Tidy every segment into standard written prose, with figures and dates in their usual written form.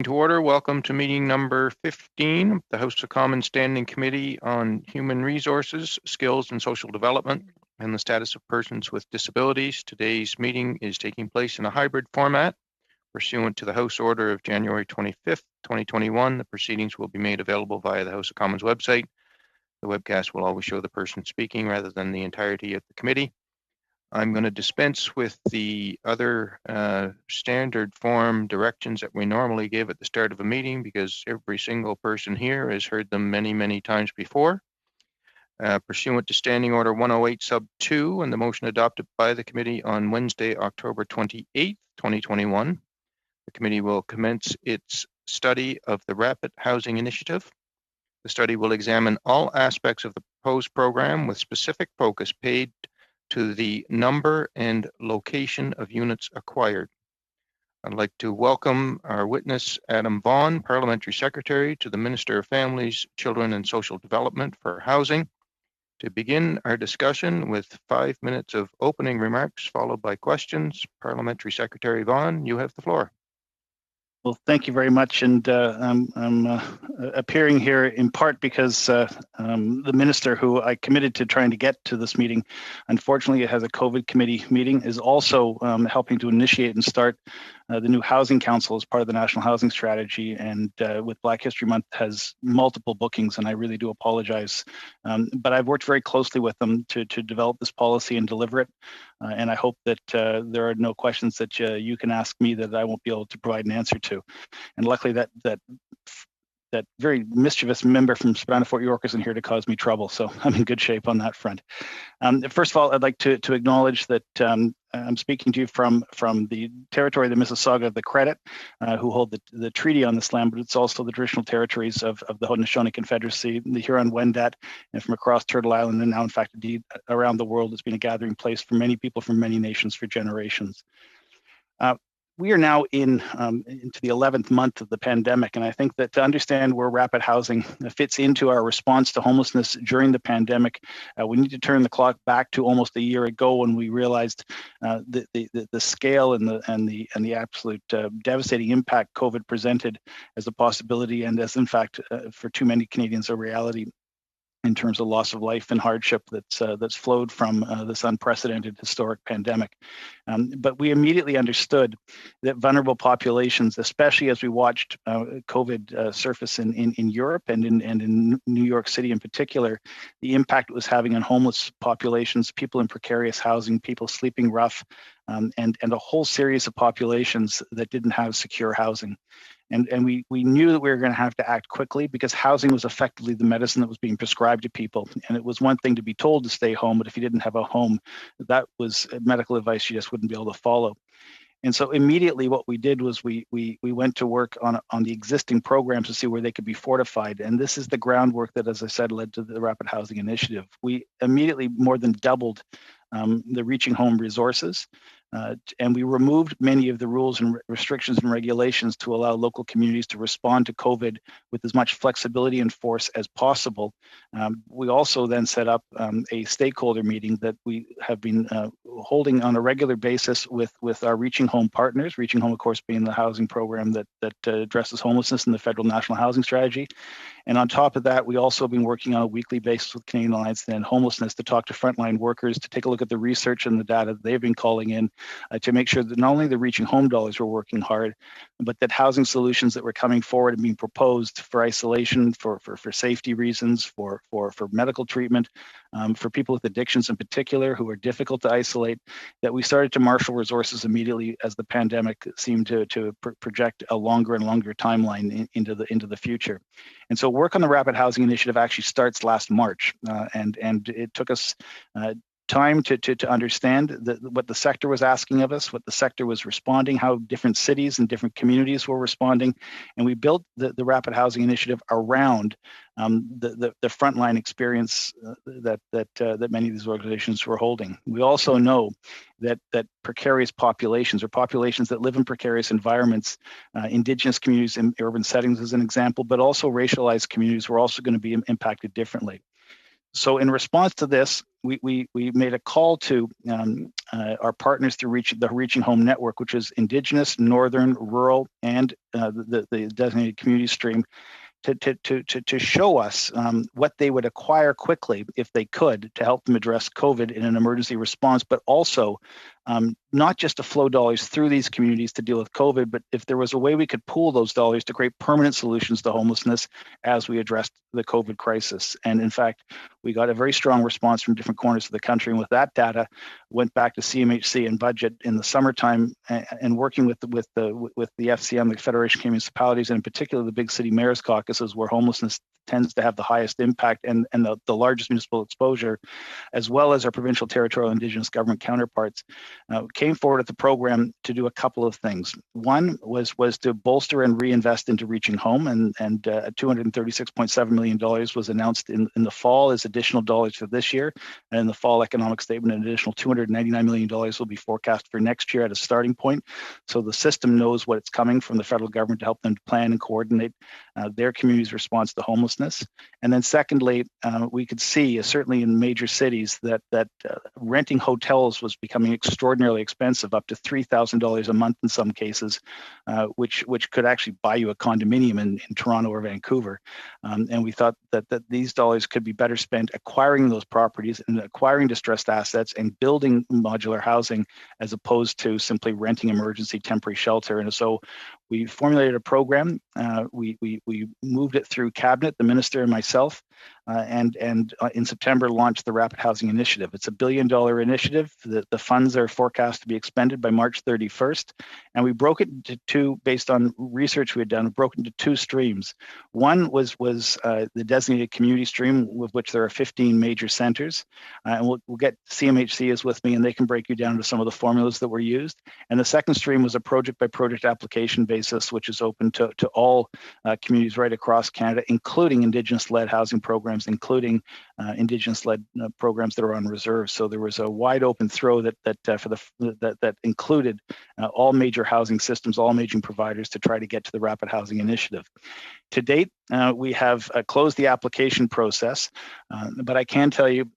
to order. Welcome to meeting number 15 of the House of Commons Standing Committee on Human Resources, Skills and Social Development and the Status of Persons with Disabilities. Today's meeting is taking place in a hybrid format. Pursuant to the House Order of January 25th, 2021, the proceedings will be made available via the House of Commons website. The webcast will always show the person speaking rather than the entirety of the committee. I'm going to dispense with the other standard form directions that we normally give at the start of a meeting because every single person here has heard them many, many times before. Pursuant to Standing Order 108 Sub 2 and the motion adopted by the committee on Wednesday, October 28th, 2021, the committee will commence its study of the Rapid Housing Initiative. The study will examine all aspects of the proposed program with specific focus paid to the number and location of units acquired. I'd like to welcome our witness, Adam Vaughan, Parliamentary Secretary to the Minister of Families, Children and Social Development for Housing, to begin our discussion with 5 minutes of opening remarks followed by questions. Parliamentary Secretary Vaughan, you have the floor. Well, thank you very much. And I'm appearing here in part because the minister who I committed to trying to get to this meeting, unfortunately, it has a COVID committee meeting, is also helping to initiate and start the new Housing Council as part of the National Housing Strategy. And with Black History Month has multiple bookings, and I really do apologize. But I've worked very closely with them to develop this policy and deliver it. And I hope that there are no questions that you can ask me that I won't be able to provide an answer to. And luckily that very mischievous member from Spadina Fort York isn't here to cause me trouble, so I'm in good shape on that front. First of all, I'd like to acknowledge that I'm speaking to you from the territory of the Mississauga of the Credit, who hold the treaty on this land, but it's also the traditional territories of the Haudenosaunee Confederacy, the Huron-Wendat, and from across Turtle Island, and now, in fact, indeed, around the world. It's been a gathering place for many people from many nations for generations. We are now into the 11th month of the pandemic, and I think that to understand where rapid housing fits into our response to homelessness during the pandemic, we need to turn the clock back to almost a year ago when we realized the scale and the absolute devastating impact COVID presented as a possibility, and as in fact for too many Canadians a reality, in terms of loss of life and hardship that's flowed from this unprecedented historic pandemic. But we immediately understood that vulnerable populations, especially as we watched COVID surface in Europe and in New York City in particular, the impact it was having on homeless populations, people in precarious housing, people sleeping rough, and a whole series of populations that didn't have secure housing. And we knew that we were going to have to act quickly because housing was effectively the medicine that was being prescribed to people. And it was one thing to be told to stay home, but if you didn't have a home, that was medical advice you just wouldn't be able to follow. And so immediately what we did was we went to work on the existing programs to see where they could be fortified. And this is the groundwork that, as I said, led to the Rapid Housing Initiative. We immediately more than doubled the Reaching Home resources. And we removed many of the rules and restrictions and regulations to allow local communities to respond to COVID with as much flexibility and force as possible. We also then set up a stakeholder meeting that we have been holding on a regular basis with our Reaching Home partners. Reaching Home, of course, being the housing program that addresses homelessness in the Federal National Housing Strategy. And on top of that, we also have been working on a weekly basis with Canadian Alliance to End Homelessness to talk to frontline workers, to take a look at the research and the data that they've been calling in, to make sure that not only the Reaching Home dollars were working hard, but that housing solutions that were coming forward and being proposed for isolation, for safety reasons, for medical treatment, for people with addictions in particular who are difficult to isolate, that we started to marshal resources immediately as the pandemic seemed to project a longer and longer timeline into the future. And so work on the Rapid Housing Initiative actually starts last March, and it took us time to understand what the sector was asking of us, what the sector was responding, how different cities and different communities were responding, and we built the Rapid Housing Initiative around the frontline experience that many of these organizations were holding. We also know that precarious populations, or populations that live in precarious environments, Indigenous communities in urban settings as an example, but also racialized communities, were also going to be impacted differently. So in response to this, we made a call to our partners through the Reaching Home Network, which is Indigenous, Northern, Rural, and the designated community stream, to show us what they would acquire quickly if they could to help them address COVID in an emergency response, but also not just to flow dollars through these communities to deal with COVID, but if there was a way we could pool those dollars to create permanent solutions to homelessness as we addressed the COVID crisis. And in fact, we got a very strong response from different corners of the country. And with that data, went back to CMHC and budget in the summertime and working with the FCM, the Federation of Municipalities, and in particular the big city mayors caucuses, where homelessness tends to have the highest impact and the largest municipal exposure, as well as our provincial, territorial, Indigenous government counterparts, came forward at the program to do a couple of things. One was to bolster and reinvest into Reaching Home, and $236.7 million was announced in the fall as additional dollars for this year, and in the fall economic statement, an additional $299 million will be forecast for next year at a starting point. So the system knows what it's coming from the federal government to help them plan and coordinate their community's response to homelessness. And then secondly, we could see, certainly in major cities, that renting hotels was becoming extraordinarily expensive, up to $3,000 a month in some cases, which could actually buy you a condominium in Toronto or Vancouver. And we thought that these dollars could be better spent acquiring those properties and acquiring distressed assets and building modular housing, as opposed to simply renting emergency temporary shelter. And so we formulated a program. We moved it through cabinet, the minister and myself, and in September launched the Rapid Housing Initiative. It's a $1 billion initiative. The funds are forecast to be expended by March 31st, and we broke it into two, based on research we had done, broke it into two streams. One was the designated community stream, with which there are 15 major centers, and we'll get CMHC is with me, and they can break you down to some of the formulas that were used. And the second stream was a project by project application basis, which is open to all communities right across Canada, including Indigenous-led housing programs, including Indigenous-led programs that are on reserve. So there was a wide open throw that included all major housing systems, all major providers, to try to get to the Rapid Housing Initiative. To date, we have closed the application process, but I can tell you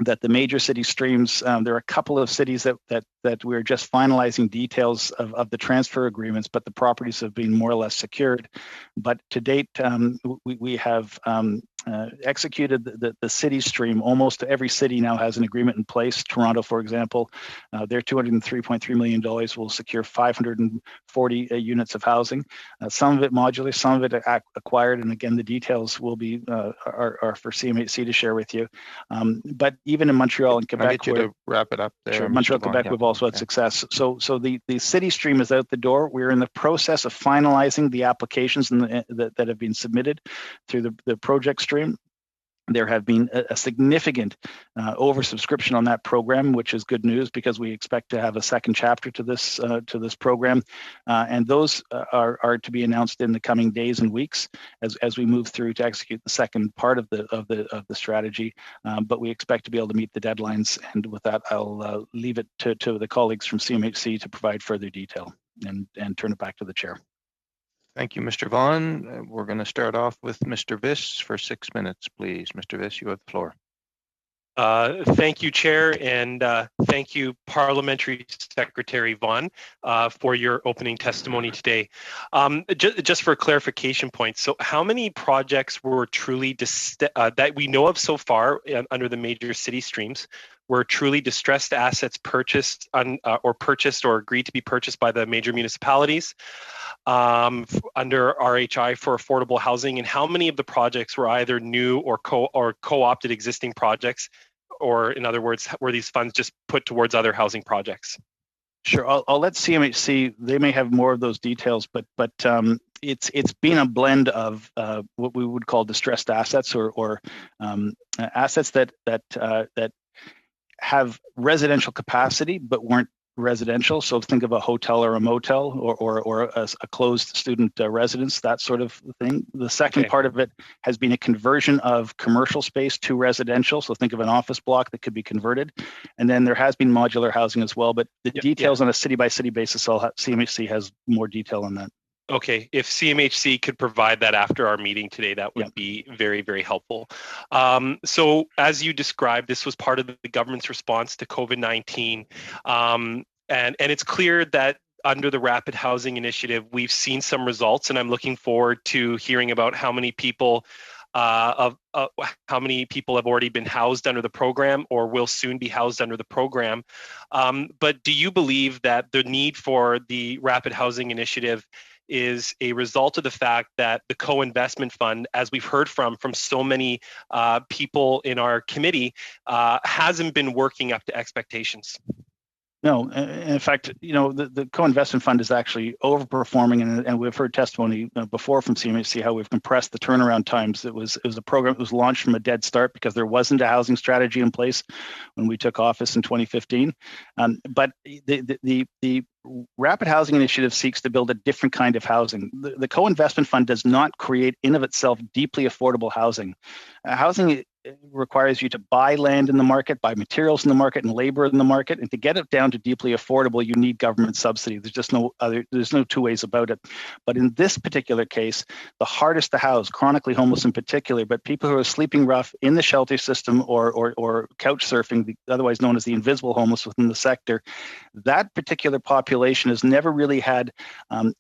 that the major city streams, there are a couple of cities that we're just finalizing details of the transfer agreements, but the properties have been more or less secured. But to date, we have executed the city stream. Almost every city now has an agreement in place. Toronto, for example, their $203.3 million will secure 540 units of housing. Some of it modular, some of it acquired, and again, the details will be are for CMHC to share with you. But even in Montreal and Quebec, I'll get you to wrap it up there. Sure, Montreal, Quebec, we've also had success. So the city stream is out the door. We're in the process of finalizing the applications that have been submitted through the project stream. There have been a significant oversubscription on that program, which is good news, because we expect to have a second chapter to this program, and those are to be announced in the coming days and weeks as we move through to execute the second part of the strategy. But we expect to be able to meet the deadlines. And with that, I'll leave it to the colleagues from CMHC to provide further detail and turn it back to the chair. Thank you, Mr. Vaughan. We're going to start off with Mr. Viss for 6 minutes, please. Mr. Viss, you have the floor. Thank you, Chair, and thank you, Parliamentary Secretary Vaughan, for your opening testimony today. Just for clarification points, so how many projects were truly that we know of so far under the major city streams were truly distressed assets purchased or agreed to be purchased by the major municipalities under RHI for affordable housing, and how many of the projects were either new or co-opted existing projects, or in other words, were these funds just put towards other housing projects? Sure, I'll let CMHC. They may have more of those details, but it's been a blend of what we would call distressed assets or assets that have residential capacity but weren't residential. So think of a hotel or a motel or a closed student residence, that sort of thing. The second part of it has been a conversion of commercial space to residential. So think of an office block that could be converted. And then there has been modular housing as well, but the details on a city by city basis, CMHC has more detail on that. Okay, if CMHC could provide that after our meeting today, that would be very, very helpful. So as you described, this was part of the government's response to COVID-19. And it's clear that under the Rapid Housing Initiative, we've seen some results, and I'm looking forward to hearing about how many people have already been housed under the program or will soon be housed under the program. But do you believe that the need for the Rapid Housing Initiative is a result of the fact that the co-investment fund, as we've heard from so many people in our committee, hasn't been working up to expectations? No, in fact, the co-investment fund is actually overperforming, and we've heard testimony before from CMHC how we've compressed the turnaround times. It was a program that was launched from a dead start because there wasn't a housing strategy in place when we took office in 2015. But the Rapid Housing Initiative seeks to build a different kind of housing. The co-investment fund does not create in of itself deeply affordable housing. Housing requires you to buy land in the market, buy materials in the market, and labor in the market. And to get it down to deeply affordable, you need government subsidy. There's no two ways about it. But in this particular case, the hardest to house, chronically homeless in particular, but people who are sleeping rough in the shelter system or couch surfing, otherwise known as the invisible homeless within the sector, that particular population has never really had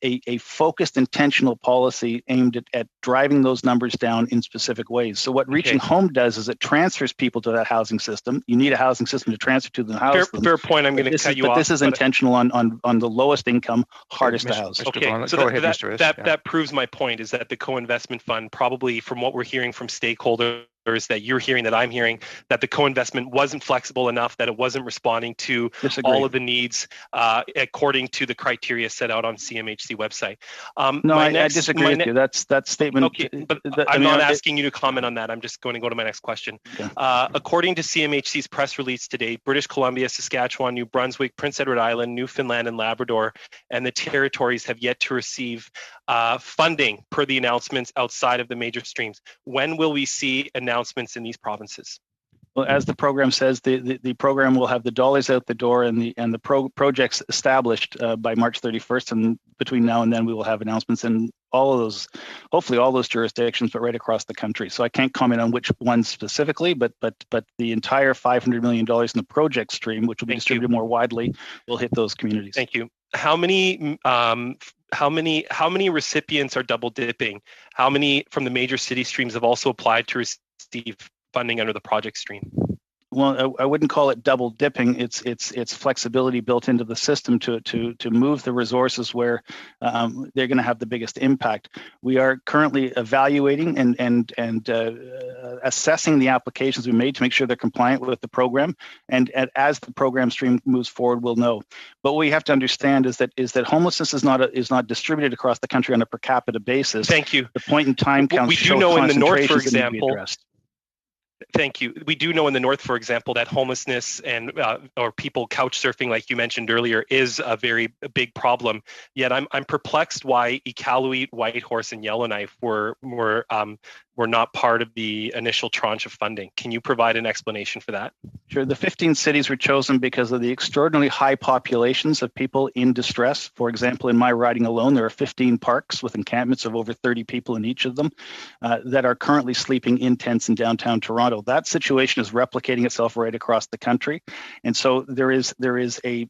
a focused, intentional policy aimed at driving those numbers down in specific ways. So what Reaching Home does is it transfers people to that housing system. You need a housing system to transfer to them. Fair point. I'm going to cut you off. But this is intentional on the lowest income, hardest to house. Okay, so go ahead, Mr. That proves my point, is that the co-investment fund, probably from what we're hearing from stakeholders that you're hearing, that I'm hearing, that the co-investment wasn't flexible enough, that it wasn't responding to all of the needs according to the criteria set out on CMHC website. I disagree with you. That statement. Okay, but I'm not asking you to comment on that. I'm just going to go to my next question. Okay. According to CMHC's press release today, British Columbia, Saskatchewan, New Brunswick, Prince Edward Island, Newfoundland and Labrador, and the territories have yet to receive funding per the announcements outside of the major streams. When will we see announcements in these provinces? Well, as the program says, the program will have the dollars out the door and the projects established by March 31st. And between now and then, we will have announcements in all of those, hopefully all those jurisdictions, but right across the country. So I can't comment on which ones specifically, but the entire $500 million in the project stream, which will be distributed more widely, will hit those communities. Thank you. How many recipients are double dipping? How many from the major city streams have also applied to receive funding under the project stream? Well, I wouldn't call it double dipping. It's flexibility built into the system to move the resources where they're going to have the biggest impact. We are currently evaluating and assessing the applications we made to make sure they're compliant with the program. And as the program stream moves forward, we'll know. But what we have to understand is that homelessness is not distributed across the country on a per capita basis. Thank you. The point in time counts. We do know in the north, for example. Thank you. We do know in the north, for example, that homelessness and or people couch surfing, like you mentioned earlier, is a very big problem. Yet I'm perplexed why Iqaluit, Whitehorse, and Yellowknife were not part of the initial tranche of funding. Can you provide an explanation for that? Sure. The 15 cities were chosen because of the extraordinarily high populations of people in distress. For example, in my riding alone, there are 15 parks with encampments of over 30 people in each of them that are currently sleeping in tents in downtown Toronto. That situation is replicating itself right across the country. And so there is an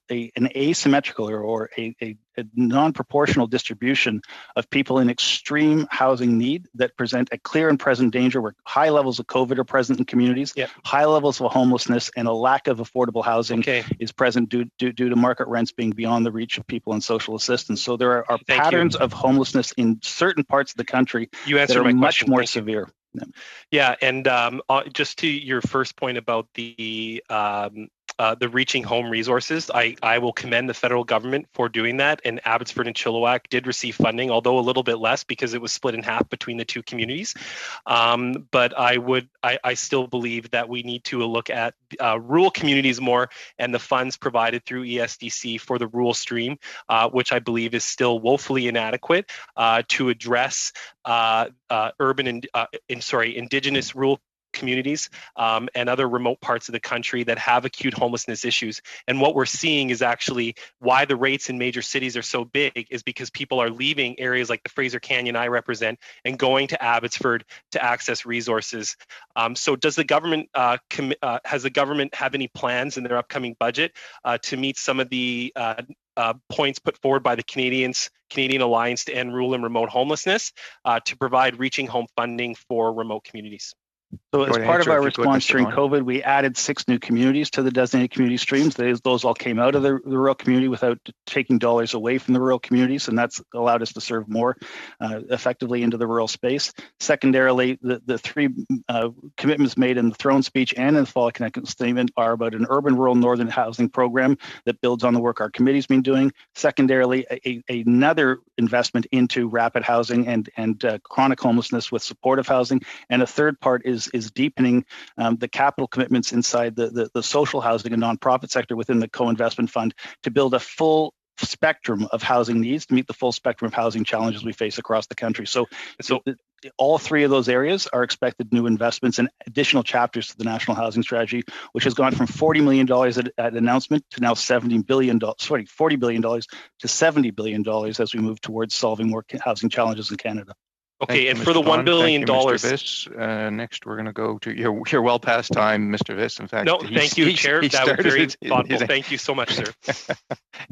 asymmetrical or a non-proportional distribution of people in extreme housing need that present a clear and present danger where high levels of COVID are present in communities, high levels of homelessness, and a lack of affordable housing is present due to market rents being beyond the reach of people in social assistance. So there are patterns of homelessness in certain parts of the country that are much more severe. Yeah, and just to your first point about the Reaching Home resources, I will commend the federal government for doing that. And Abbotsford and Chilliwack did receive funding, although a little bit less because it was split in half between the two communities. But I still believe that we need to look at rural communities more and the funds provided through ESDC for the rural stream, which I believe is still woefully inadequate to address Indigenous rural communities and other remote parts of the country that have acute homelessness issues. And what we're seeing is actually why the rates in major cities are so big is because people are leaving areas like the Fraser Canyon I represent and going to Abbotsford to access resources. So does the government, has the government have any plans in their upcoming budget to meet some of the points put forward by the Canadian Alliance to End Rural and Remote Homelessness to provide reaching home funding for remote communities? So as part of our response during COVID, we added 6 new communities to the designated community streams. Those all came out of the rural community without taking dollars away from the rural communities, and that's allowed us to serve more effectively into the rural space. Secondarily, the 3 commitments made in the throne speech and in the Fall Connected Statement are about an urban rural northern housing program that builds on the work our committee's been doing. Secondarily, another investment into rapid housing and chronic homelessness with supportive housing. And a third part is deepening the capital commitments inside the social housing and nonprofit sector within the co-investment fund to build a full spectrum of housing needs to meet the full spectrum of housing challenges we face across the country. So all 3 of those areas are expected new investments and additional chapters to the National Housing Strategy, which has gone from $40 million at announcement to now $40 billion to $70 billion as we move towards solving more housing challenges in Canada. Okay, and for the $1 billion. Mr. Viss. Next, we're going to go to you're well past time, Mr. Viss. In fact, no, thank you, Chair. That was very thoughtful. Thank you so much, sir.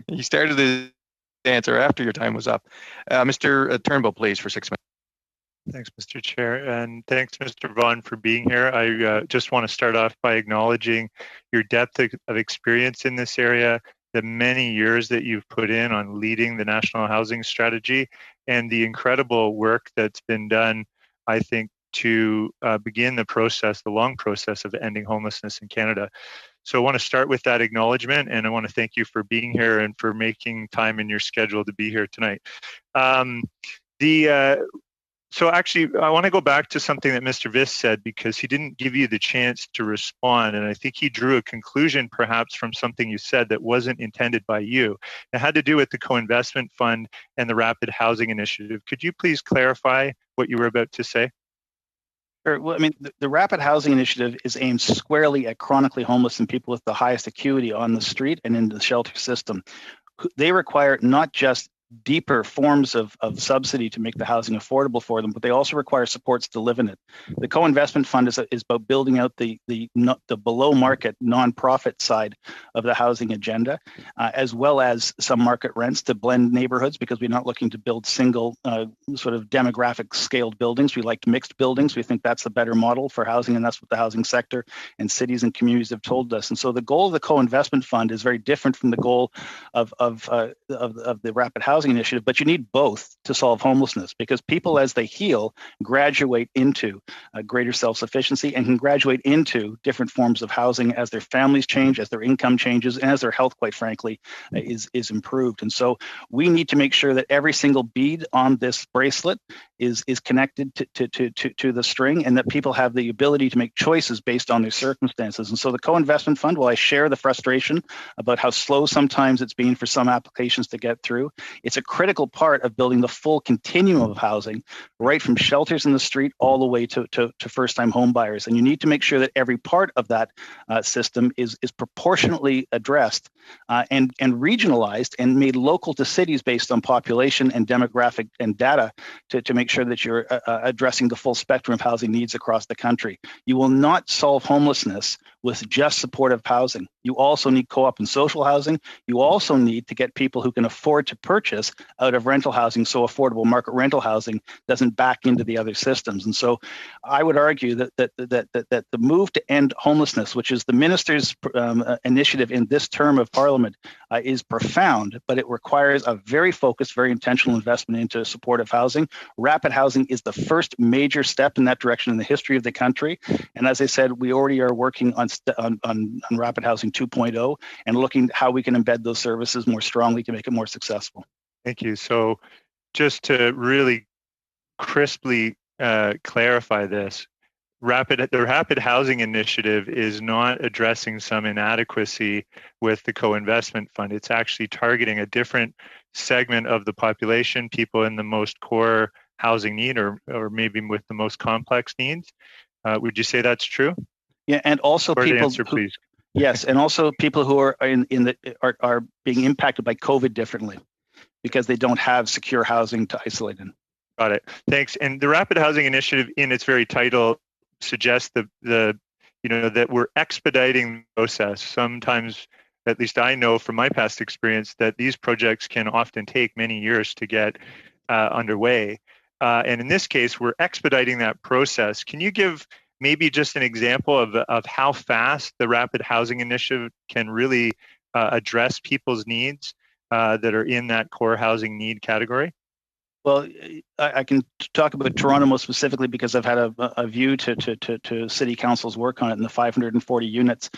He started his answer after your time was up. Mr. Turnbull, please, for 6 minutes. Thanks, Mr. Chair, and thanks, Mr. Vaughan, for being here. I just want to start off by acknowledging your depth of experience in this area, the many years that you've put in on leading the National Housing Strategy, and the incredible work that's been done, I think, to begin the long process of ending homelessness in Canada. So I want to start with that acknowledgement, and I want to thank you for being here and for making time in your schedule to be here tonight. So actually, I want to go back to something that Mr. Viss said, because he didn't give you the chance to respond. And I think he drew a conclusion perhaps from something you said that wasn't intended by you. It had to do with the co-investment fund and the rapid housing initiative. Could you please clarify what you were about to say? Sure. Well, I mean, the rapid housing initiative is aimed squarely at chronically homeless and people with the highest acuity on the street and in the shelter system. They require not just deeper forms of subsidy to make the housing affordable for them, but they also require supports to live in it. The co-investment fund is about building out the below market nonprofit side of the housing agenda, as well as some market rents to blend neighborhoods, because we're not looking to build single sort of demographic scaled buildings. We like mixed buildings. We think that's the better model for housing, and that's what the housing sector and cities and communities have told us. And so the goal of the co-investment fund is very different from the goal of the rapid housing initiative, but you need both to solve homelessness, because people, as they heal, graduate into greater self-sufficiency and can graduate into different forms of housing as their families change, as their income changes, and as their health, quite frankly, is improved. And so we need to make sure that every single bead on this bracelet is connected to the string, and that people have the ability to make choices based on their circumstances. And so the co-investment fund, while I share the frustration about how slow sometimes it's been for some applications to get through, it's a critical part of building the full continuum of housing, right from shelters in the street all the way to first-time home buyers. And you need to make sure that every part of that system is proportionately addressed and regionalized and made local to cities based on population and demographic and data to make sure that you're addressing the full spectrum of housing needs across the country. You will not solve homelessness with just supportive housing. You also need co-op and social housing. You also need to get people who can afford to purchase out of rental housing, so affordable market rental housing doesn't back into the other systems. And so I would argue that the move to end homelessness, which is the minister's initiative in this term of Parliament, is profound, but it requires a very focused, very intentional investment into supportive housing. Rapid housing is the first major step in that direction in the history of the country. And as I said, we already are working on rapid housing 2.0 and looking at how we can embed those services more strongly to make it more successful. Thank you. So just to really crisply clarify this, the Rapid Housing Initiative is not addressing some inadequacy with the co-investment fund. It's actually targeting a different segment of the population, people in the most core housing need or maybe with the most complex needs. Would you say that's true? Yeah, and also Short people answer, please. Yes, and also people who are are being impacted by COVID differently because they don't have secure housing to isolate in. Got it. Thanks. And the Rapid Housing Initiative, in its very title, suggests that we're expediting the process. Sometimes, at least I know from my past experience, that these projects can often take many years to get underway. And in this case, we're expediting that process. Can you give maybe just an example of how fast the Rapid Housing Initiative can really address people's needs that are in that core housing need category? Well, I can talk about Toronto most specifically because I've had a view to City Council's work on it in the 540 units.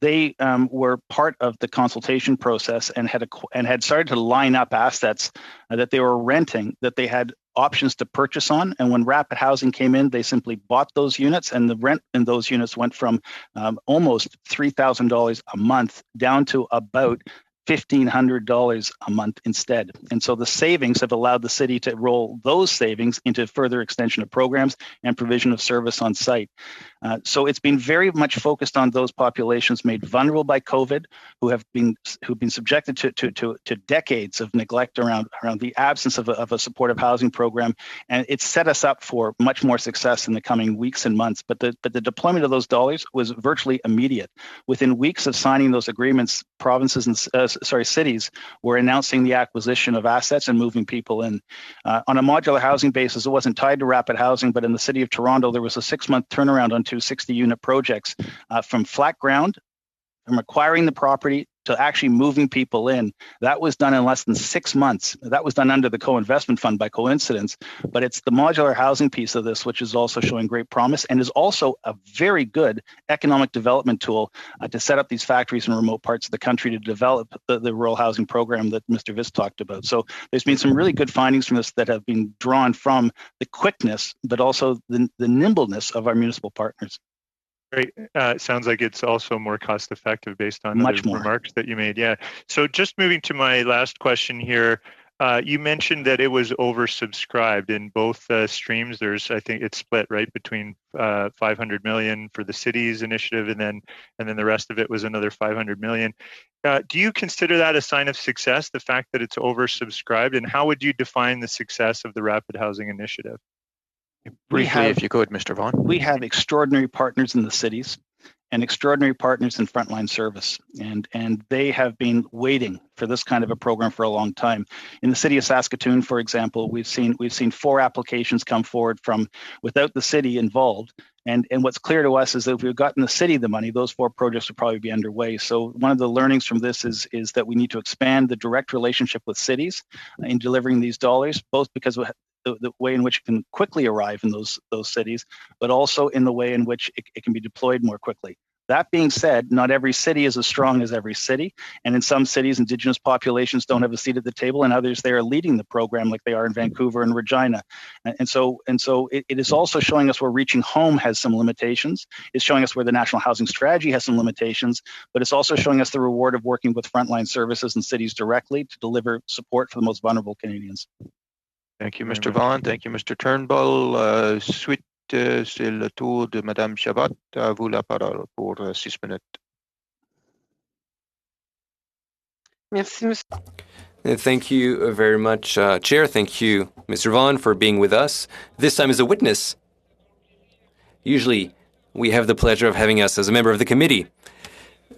They were part of the consultation process and had started to line up assets that they were renting that they had options to purchase on. And when Rapid Housing came in, they simply bought those units, and the rent in those units went from almost $3,000 a month down to about $1,500 a month instead. And so the savings have allowed the city to roll those savings into further extension of programs and provision of service on site. So it's been very much focused on those populations made vulnerable by COVID, who've been subjected to decades of neglect around the absence of a supportive housing program. And it's set us up for much more success in the coming weeks and months. But the deployment of those dollars was virtually immediate. Within weeks of signing those agreements, provinces and cities were announcing the acquisition of assets and moving people in. On a modular housing basis, it wasn't tied to Rapid Housing, but in the city of Toronto, there was a 6-month turnaround on 2 60-unit projects from flat ground, from acquiring the property to actually moving people in. That was done in less than 6 months. That was done under the co-investment fund by coincidence, but it's the modular housing piece of this which is also showing great promise and is also a very good economic development tool to set up these factories in remote parts of the country to develop the rural housing program that Mr. Viss talked about. So there's been some really good findings from this that have been drawn from the quickness, but also the nimbleness of our municipal partners. Great. Sounds like it's also more cost effective based on Much the more remarks that you made. Yeah. So just moving to my last question here, you mentioned that it was oversubscribed in both streams. I think it's split right between 500 million for the city's initiative, and then the rest of it was another 500 million. Do you consider that a sign of success, the fact that it's oversubscribed, and how would you define the success of the Rapid Housing Initiative? Briefly, if you could, Mr. Vaughan. We have extraordinary partners in the cities and extraordinary partners in frontline service. And they have been waiting for this kind of a program for a long time. In the city of Saskatoon, for example, we've seen 4 applications come forward from without the city involved. And what's clear to us is that if we've gotten the city the money, those 4 projects would probably be underway. So one of the learnings from this is that we need to expand the direct relationship with cities in delivering these dollars, both because of the way in which it can quickly arrive in those cities, but also in the way in which it can be deployed more quickly. That being said, not every city is as strong as every city. And in some cities, Indigenous populations don't have a seat at the table, and others, they are leading the program like they are in Vancouver and Regina. And so it is also showing us where reaching home has some limitations. It's showing us where the National Housing Strategy has some limitations, but it's also showing us the reward of working with frontline services and cities directly to deliver support for the most vulnerable Canadians. Thank you, Mr. Vaughan. Thank you, Mr. Turnbull. Suite, c'est le tour de Madame Chabot. À vous la parole pour 6 minutes. Merci, monsieur. Thank you very much, Chair. Thank you, Mr. Vaughan, for being with us, this time as a witness. Usually, we have the pleasure of having us as a member of the committee.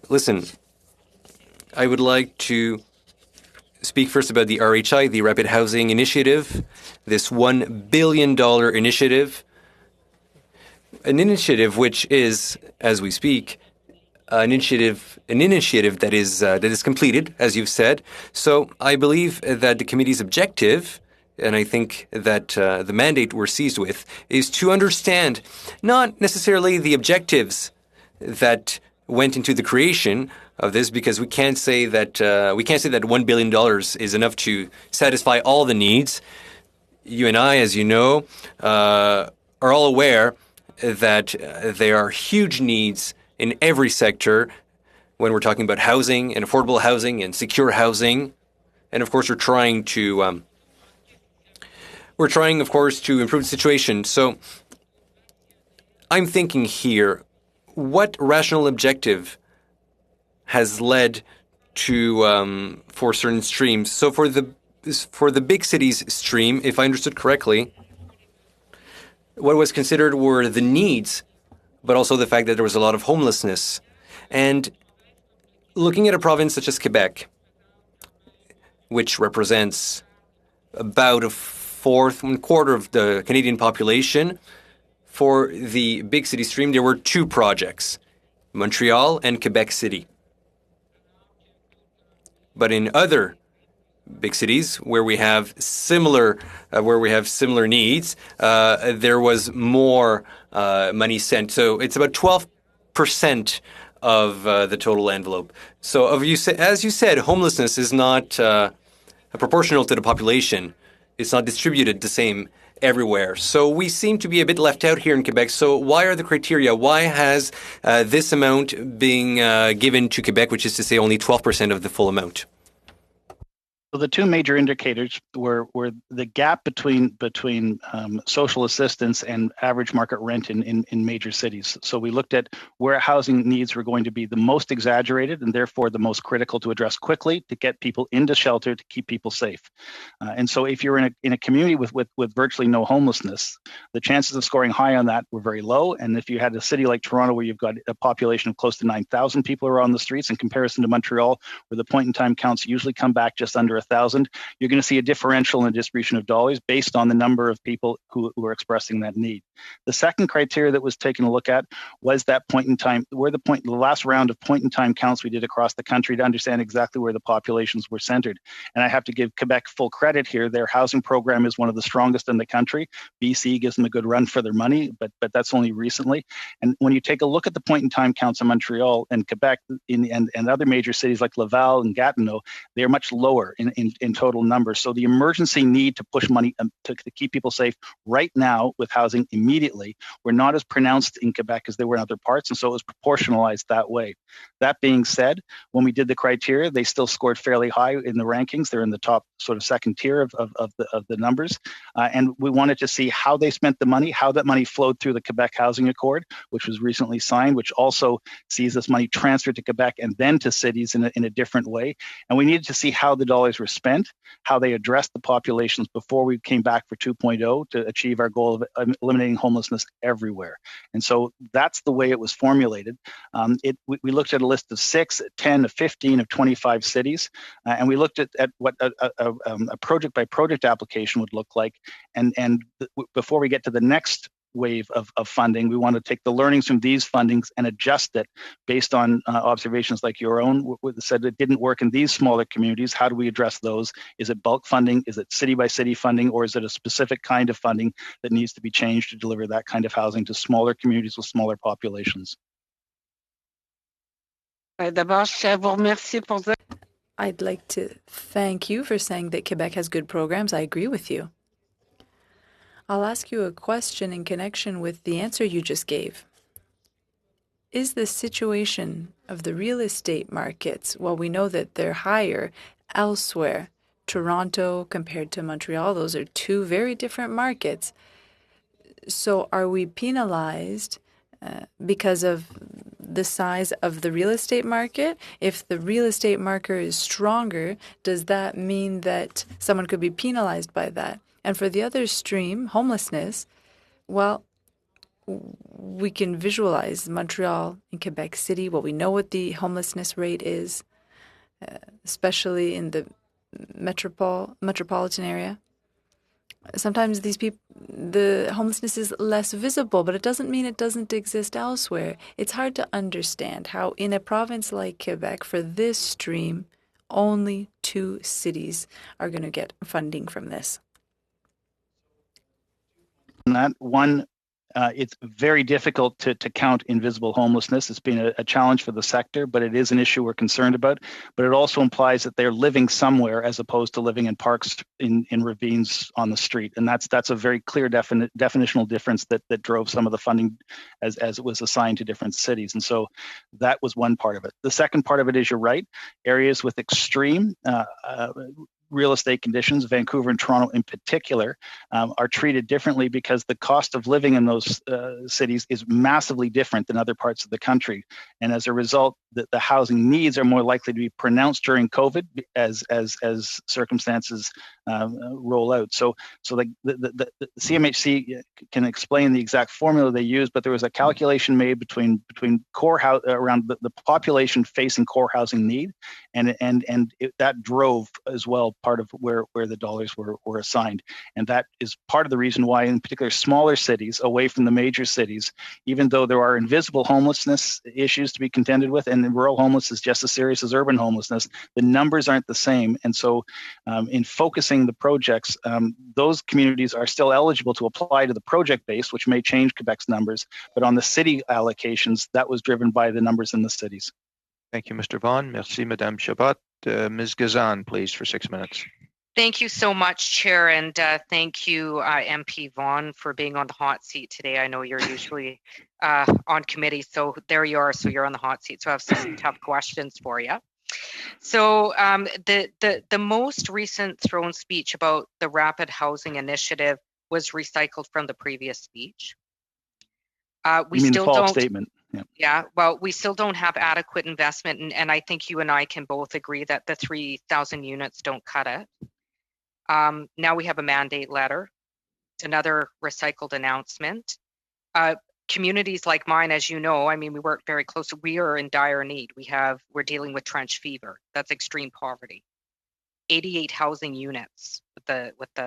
Listen, I would like to speak first about the RHI, the Rapid Housing Initiative, this $1 billion initiative, an initiative which is, as we speak, an initiative that is completed, as you've said. So I believe that the committee's objective, and I think that the mandate we're seized with, is to understand not necessarily the objectives that went into the creation of this, because we can't say that $1 billion is enough to satisfy all the needs. You and I, as you know, are all aware that there are huge needs in every sector when we're talking about housing and affordable housing and secure housing. And of course, we're trying, of course, to improve the situation. So I'm thinking here, what rational objective has led to for certain streams? So for the big cities stream, if I understood correctly, what was considered were the needs, but also the fact that there was a lot of homelessness. And looking at a province such as Quebec, which represents about a fourth, 1/4 of the Canadian population, for the big city stream, there were 2 projects, Montreal and Quebec City. But in other big cities where we have similar needs, there was more money sent. So it's about 12% of the total envelope. So as you said, homelessness is not proportional to the population. It's not distributed the same everywhere. So we seem to be a bit left out here in Quebec. So why are the criteria? Why has this amount being given to Quebec, which is to say only 12% of the full amount? So the 2 major indicators were the gap between social assistance and average market rent in major cities. So we looked at where housing needs were going to be the most exaggerated and therefore the most critical to address quickly to get people into shelter, to keep people safe. And so if you're in a community with virtually no homelessness, the chances of scoring high on that were very low. And if you had a city like Toronto where you've got a population of close to 9,000 people who are on the streets in comparison to Montreal, where the point-in-time counts usually come back just under 1,000, you're going to see a differential in the distribution of dollars based on the number of people who are expressing that need. The second criteria that was taken a look at was that point in time, the last round of point-in-time counts we did across the country to understand exactly where the populations were centered. And I have to give Quebec full credit here. Their housing program is one of the strongest in the country. BC gives them a good run for their money, but that's only recently. And when you take a look at the point-in-time counts in Montreal and Quebec and other major cities like Laval and Gatineau, they're much lower in total numbers. So the emergency need to push money to keep people safe right now with housing immediately were not as pronounced in Quebec as they were in other parts, and so it was proportionalized that way. That being said, when we did the criteria, they still scored fairly high in the rankings. They're in the top sort of second tier of the numbers, and we wanted to see how they spent the money, how that money flowed through the Quebec Housing Accord, which was recently signed, which also sees this money transferred to Quebec and then to cities in a different way. And we needed to see how the dollars were spent, how they addressed the populations before we came back for 2.0 to achieve our goal of eliminating homelessness everywhere. And so that's the way it was formulated. We looked at a list of 6, 10, of 15, of 25 cities, and we looked at what a project by project application would look like. And before we get to the next wave of funding, we want to take the learnings from these fundings and adjust it based on observations like your own. Said it didn't work in these smaller communities. How do we address those? Is it bulk funding? Is it city by city funding? Or is it a specific kind of funding that needs to be changed to deliver that kind of housing to smaller communities with smaller populations? I'd like to thank you for saying that Quebec has good programs. I agree with you. I'll ask you a question in connection with the answer you just gave. Is the situation of the real estate markets, well, we know that they're higher elsewhere, Toronto compared to Montreal, those are 2 very different markets. So are we penalized because of the size of the real estate market? If the real estate market is stronger, does that mean that someone could be penalized by that? And for the other stream, homelessness, well, we can visualize Montreal and Quebec City. Well, we know what the homelessness rate is, especially in the metropolitan area. Sometimes the homelessness is less visible, but it doesn't mean it doesn't exist elsewhere. It's hard to understand how in a province like Quebec, for this stream, only 2 cities are going to get funding from this. That one, it's very difficult to count invisible homelessness. It's been a challenge for the sector, but it is an issue we're concerned about. But it also implies that they're living somewhere as opposed to living in parks, in ravines on the street. And that's a very clear definitional difference that drove some of the funding as it was assigned to different cities. And so that was one part of it. The second part of it is, you're right, areas with extreme real estate conditions, Vancouver and Toronto in particular, are treated differently because the cost of living in those cities is massively different than other parts of the country. And as a result, the housing needs are more likely to be pronounced during COVID as circumstances roll out. So the CMHC can explain the exact formula they use, but there was a calculation made between core house around the population facing core housing need, and that drove as well part of where the dollars were assigned. And that is part of the reason why, in particular, smaller cities away from the major cities, even though there are invisible homelessness issues to be contended with, and rural homelessness is just as serious as urban homelessness, the numbers aren't the same. And so in focusing the projects, those communities are still eligible to apply to the project base, which may change Quebec's numbers, but on the city allocations, that was driven by the numbers in the cities. Thank you, Mr. Vaughan. Merci, Madame Chabot. Ms. Gazan, please, for 6 minutes. Thank you so much, Chair, and thank you, MP Vaughan, for being on the hot seat today. I know you're usually on committee, so there you are. So you're on the hot seat. So I have some tough questions for you. So the most recent throne speech about the Rapid Housing Initiative was recycled from the previous speech. We still don't. Statement. Yeah, well, we still don't have adequate investment, and I think you and I can both agree that the 3,000 units don't cut it. Now we have a mandate letter. It's another recycled announcement. Communities like mine, as you know, I mean, we work very closely. We are in dire need. We're dealing with trench fever. That's extreme poverty. 88 housing units with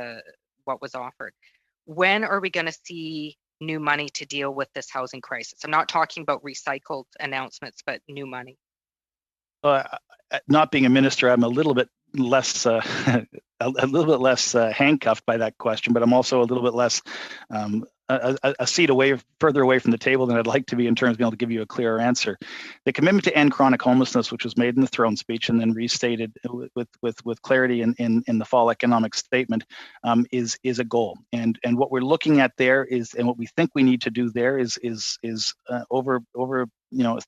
what was offered. When are we going to see new money to deal with this housing crisis? I'm not talking about recycled announcements, but new money. Not being a minister, I'm a little bit less handcuffed by that question, but I'm also a little bit less a seat further away from the table than I'd like to be in terms of being able to give you a clearer answer. The commitment to end chronic homelessness, which was made in the throne speech and then restated with clarity in the fall economic statement, is a goal. And what we're looking at there is, and what we think we need to do there is over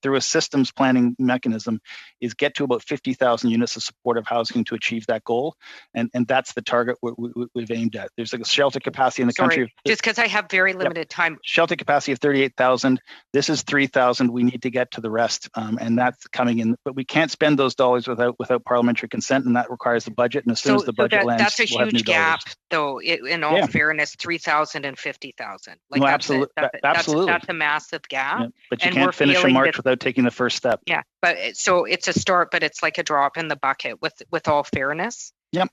through a systems planning mechanism, is get to about 50,000 units of supportive housing to achieve that goal. And that's the target we've aimed at. There's a shelter capacity in the country. Just because I have very limited time. Shelter capacity of 38,000. This is 3,000. We need to get to the rest. And that's coming in. But we can't spend those dollars without parliamentary consent, and that requires the budget. And as soon as the budget lands, that's a huge gap, though, in all fairness, 3,000 and 50,000. Like, no, absolutely. That's a massive gap. Yeah, but you can't finish a march without taking the first step. Yeah, but so it's a start, but it's like a drop in the bucket with all fairness. Yep.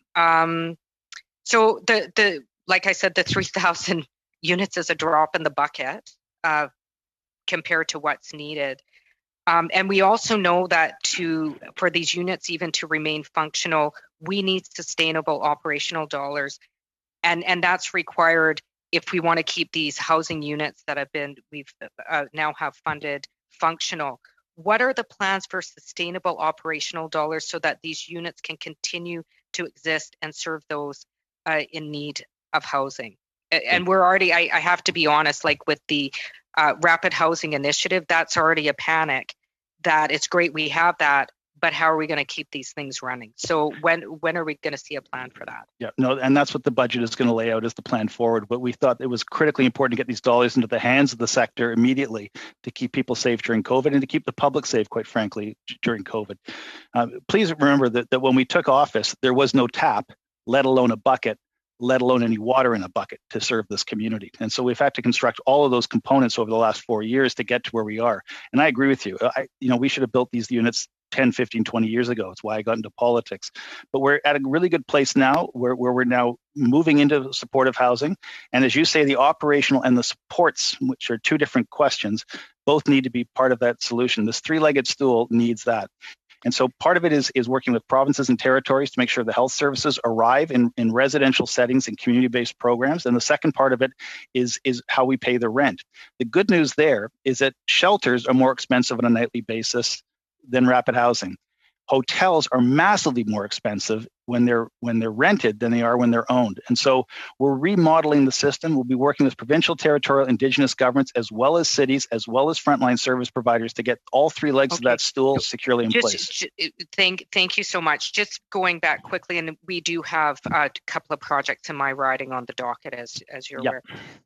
So the like I said, the 3,000 units is a drop in the bucket compared to what's needed. And we also know that for these units even to remain functional, we need sustainable operational dollars, and that's required if we want to keep these housing units that we've now have funded functional. What are the plans for sustainable operational dollars so that these units can continue to exist and serve those in need of housing? And we're already, I have to be honest, like with the Rapid Housing Initiative, that's already a panic. That it's great we have that, but how are we going to keep these things running? So when are we going to see a plan for that? Yeah, no, and that's what the budget is going to lay out as the plan forward. But we thought it was critically important to get these dollars into the hands of the sector immediately to keep people safe during COVID and to keep the public safe, quite frankly, during COVID. Please remember that when we took office, there was no tap, let alone a bucket, let alone any water in a bucket to serve this community. And so we've had to construct all of those components over the last 4 years to get to where we are. And I agree with you. We should have built these units 10, 15, 20 years ago. It's why I got into politics. But we're at a really good place now where we're now moving into supportive housing. And as you say, the operational and the supports, which are two different questions, both need to be part of that solution. This three-legged stool needs that. And so part of it is working with provinces and territories to make sure the health services arrive in residential settings and community-based programs. And the second part of it is how we pay the rent. The good news there is that shelters are more expensive on a nightly basis than rapid housing. hotels are massively more expensive when they're rented than they are when they're owned. And so we're remodeling the system. We'll be working with provincial, territorial, Indigenous governments, as well as cities, as well as frontline service providers to get all three legs of that stool securely in place. Thank you so much. Just going back quickly, and we do have a couple of projects in my riding on the docket, as you're aware.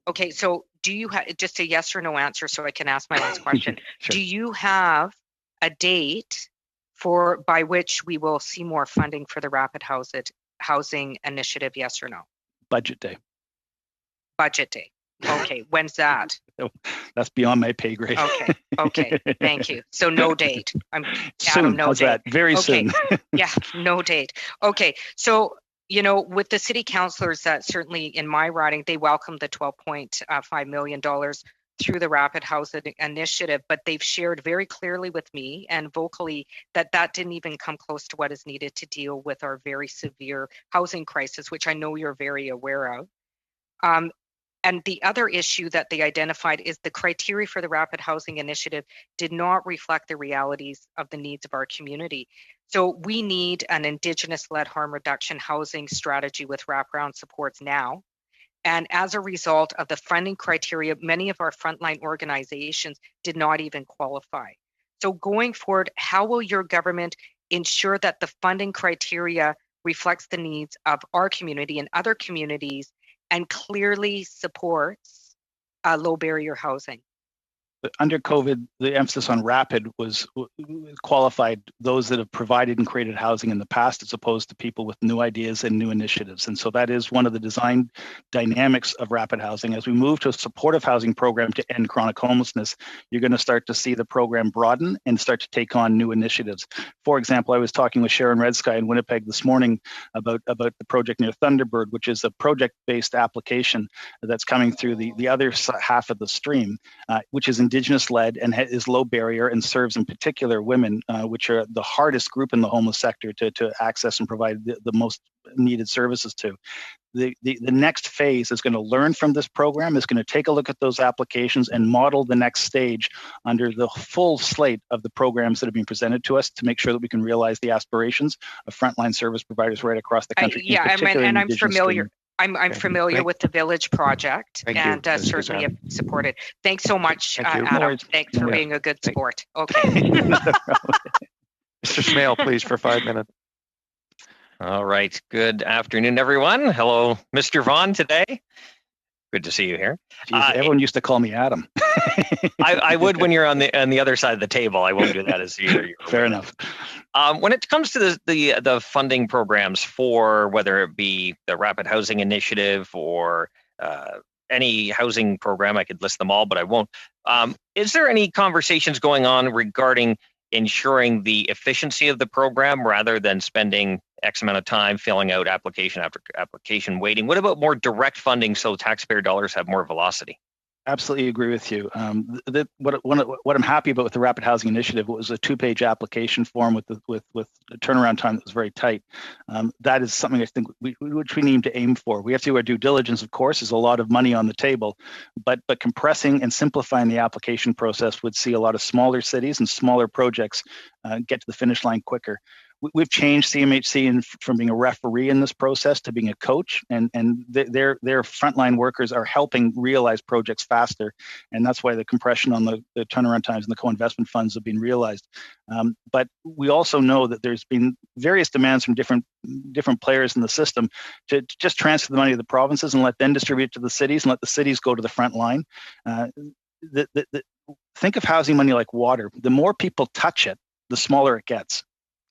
Okay, so do you have just a yes or no answer so I can ask my last question? Sure. Do you have a date by which we will see more funding for the Rapid Housing Initiative, yes or no? Budget day. Budget day. Okay, when's that? That's beyond my pay grade. Okay, thank you. So no date. Soon, no how's date. that? Very soon. Yeah, no date. Okay, so with the city councillors, that certainly in my riding, they welcome the $12.5 million through the Rapid Housing Initiative, but they've shared very clearly with me and vocally that didn't even come close to what is needed to deal with our very severe housing crisis, which I know you're very aware of. And the other issue that they identified is the criteria for the Rapid Housing Initiative did not reflect the realities of the needs of our community. So we need an Indigenous-led harm reduction housing strategy with wraparound supports now. And as a result of the funding criteria, many of our frontline organizations did not even qualify. So going forward, how will your government ensure that the funding criteria reflects the needs of our community and other communities and clearly supports low barrier housing? Under COVID, the emphasis on rapid was qualified those that have provided and created housing in the past, as opposed to people with new ideas and new initiatives. And so that is one of the design dynamics of rapid housing. As we move to a supportive housing program to end chronic homelessness, you're going to start to see the program broaden and start to take on new initiatives. For example, I was talking with Sharon Redsky in Winnipeg this morning about the project near Thunderbird, which is a project-based application that's coming through the other half of the stream, which is Indigenous-led and is low barrier and serves in particular women, which are the hardest group in the homeless sector to access and provide the most needed services to. The next phase is going to learn from this program, is going to take a look at those applications and model the next stage under the full slate of the programs that are being presented to us to make sure that we can realize the aspirations of frontline service providers right across the country. I'm familiar. I'm familiar with the Village Project and certainly have supported. Thanks so much, Adam. Thanks for being a good sport. Okay. Mr. Smale, please, for 5 minutes. All right. Good afternoon, everyone. Hello, Mr. Vaughn today. Good to see you here. Jeez, everyone used to call me Adam. I would when you're on the other side of the table. I won't do that as either. Fair enough. When it comes to the funding programs for whether it be the Rapid Housing Initiative or any housing program, I could list them all, but I won't. Is there any conversations going on regarding ensuring the efficiency of the program rather than spending X amount of time filling out application after application waiting? What about more direct funding so taxpayer dollars have more velocity? Absolutely agree with you. What I'm happy about with the Rapid Housing Initiative was a 2-page application form with a turnaround time that was very tight. That is something I think which we need to aim for. We have to do our due diligence, of course. There's a lot of money on the table, but compressing and simplifying the application process would see a lot of smaller cities and smaller projects get to the finish line quicker. We've changed CMHC from being a referee in this process to being a coach, and their frontline workers are helping realize projects faster, and that's why the compression on the turnaround times and the co-investment funds have been realized. But we also know that there's been various demands from different players in the system to just transfer the money to the provinces and let them distribute it to the cities and let the cities go to the front line. Think of housing money like water. The more people touch it, the smaller it gets.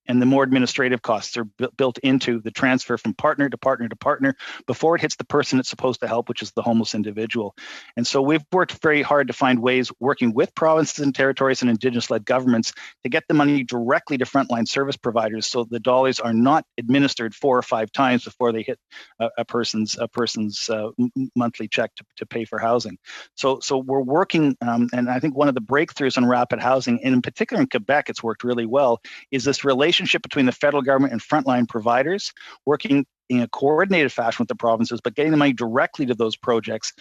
And the more administrative costs are built into the transfer from partner to partner to partner before it hits the person it's supposed to help, which is the homeless individual. And so we've worked very hard to find ways, working with provinces and territories and Indigenous-led governments, to get the money directly to frontline service providers so the dollars are not administered 4 or 5 times before they hit a person's monthly check to pay for housing. So we're working, and I think one of the breakthroughs on rapid housing, and in particular in Quebec, it's worked really well, is this relationship between the federal government and frontline providers working in a coordinated fashion with the provinces, but getting the money directly to those projects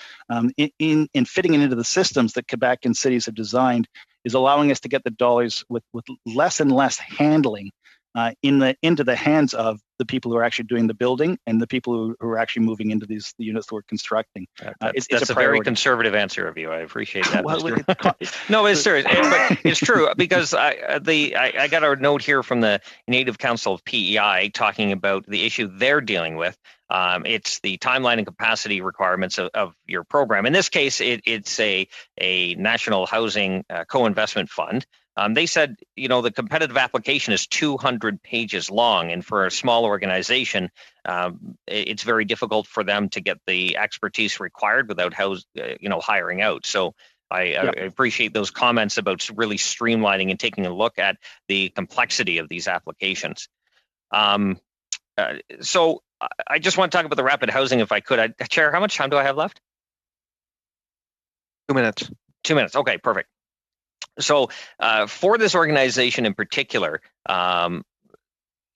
in fitting it into the systems that Quebec and cities have designed is allowing us to get the dollars with less and less handling into the hands of the people who are actually doing the building and the people who are actually moving into the units that we're constructing. That's a very conservative answer of you. I appreciate that. Well, no, it's serious, but it's true, because I got a note here from the Native Council of PEI talking about the issue they're dealing with. It's the timeline and capacity requirements of your program. In this case, it's a national housing co-investment fund. They said, the competitive application is 200 pages long, and for a small organization, it's very difficult for them to get the expertise required without hiring out. So I appreciate those comments about really streamlining and taking a look at the complexity of these applications. So I just want to talk about the rapid housing, if I could. Chair, how much time do I have left? 2 minutes. 2 minutes. Okay, perfect. So for this organization in particular, the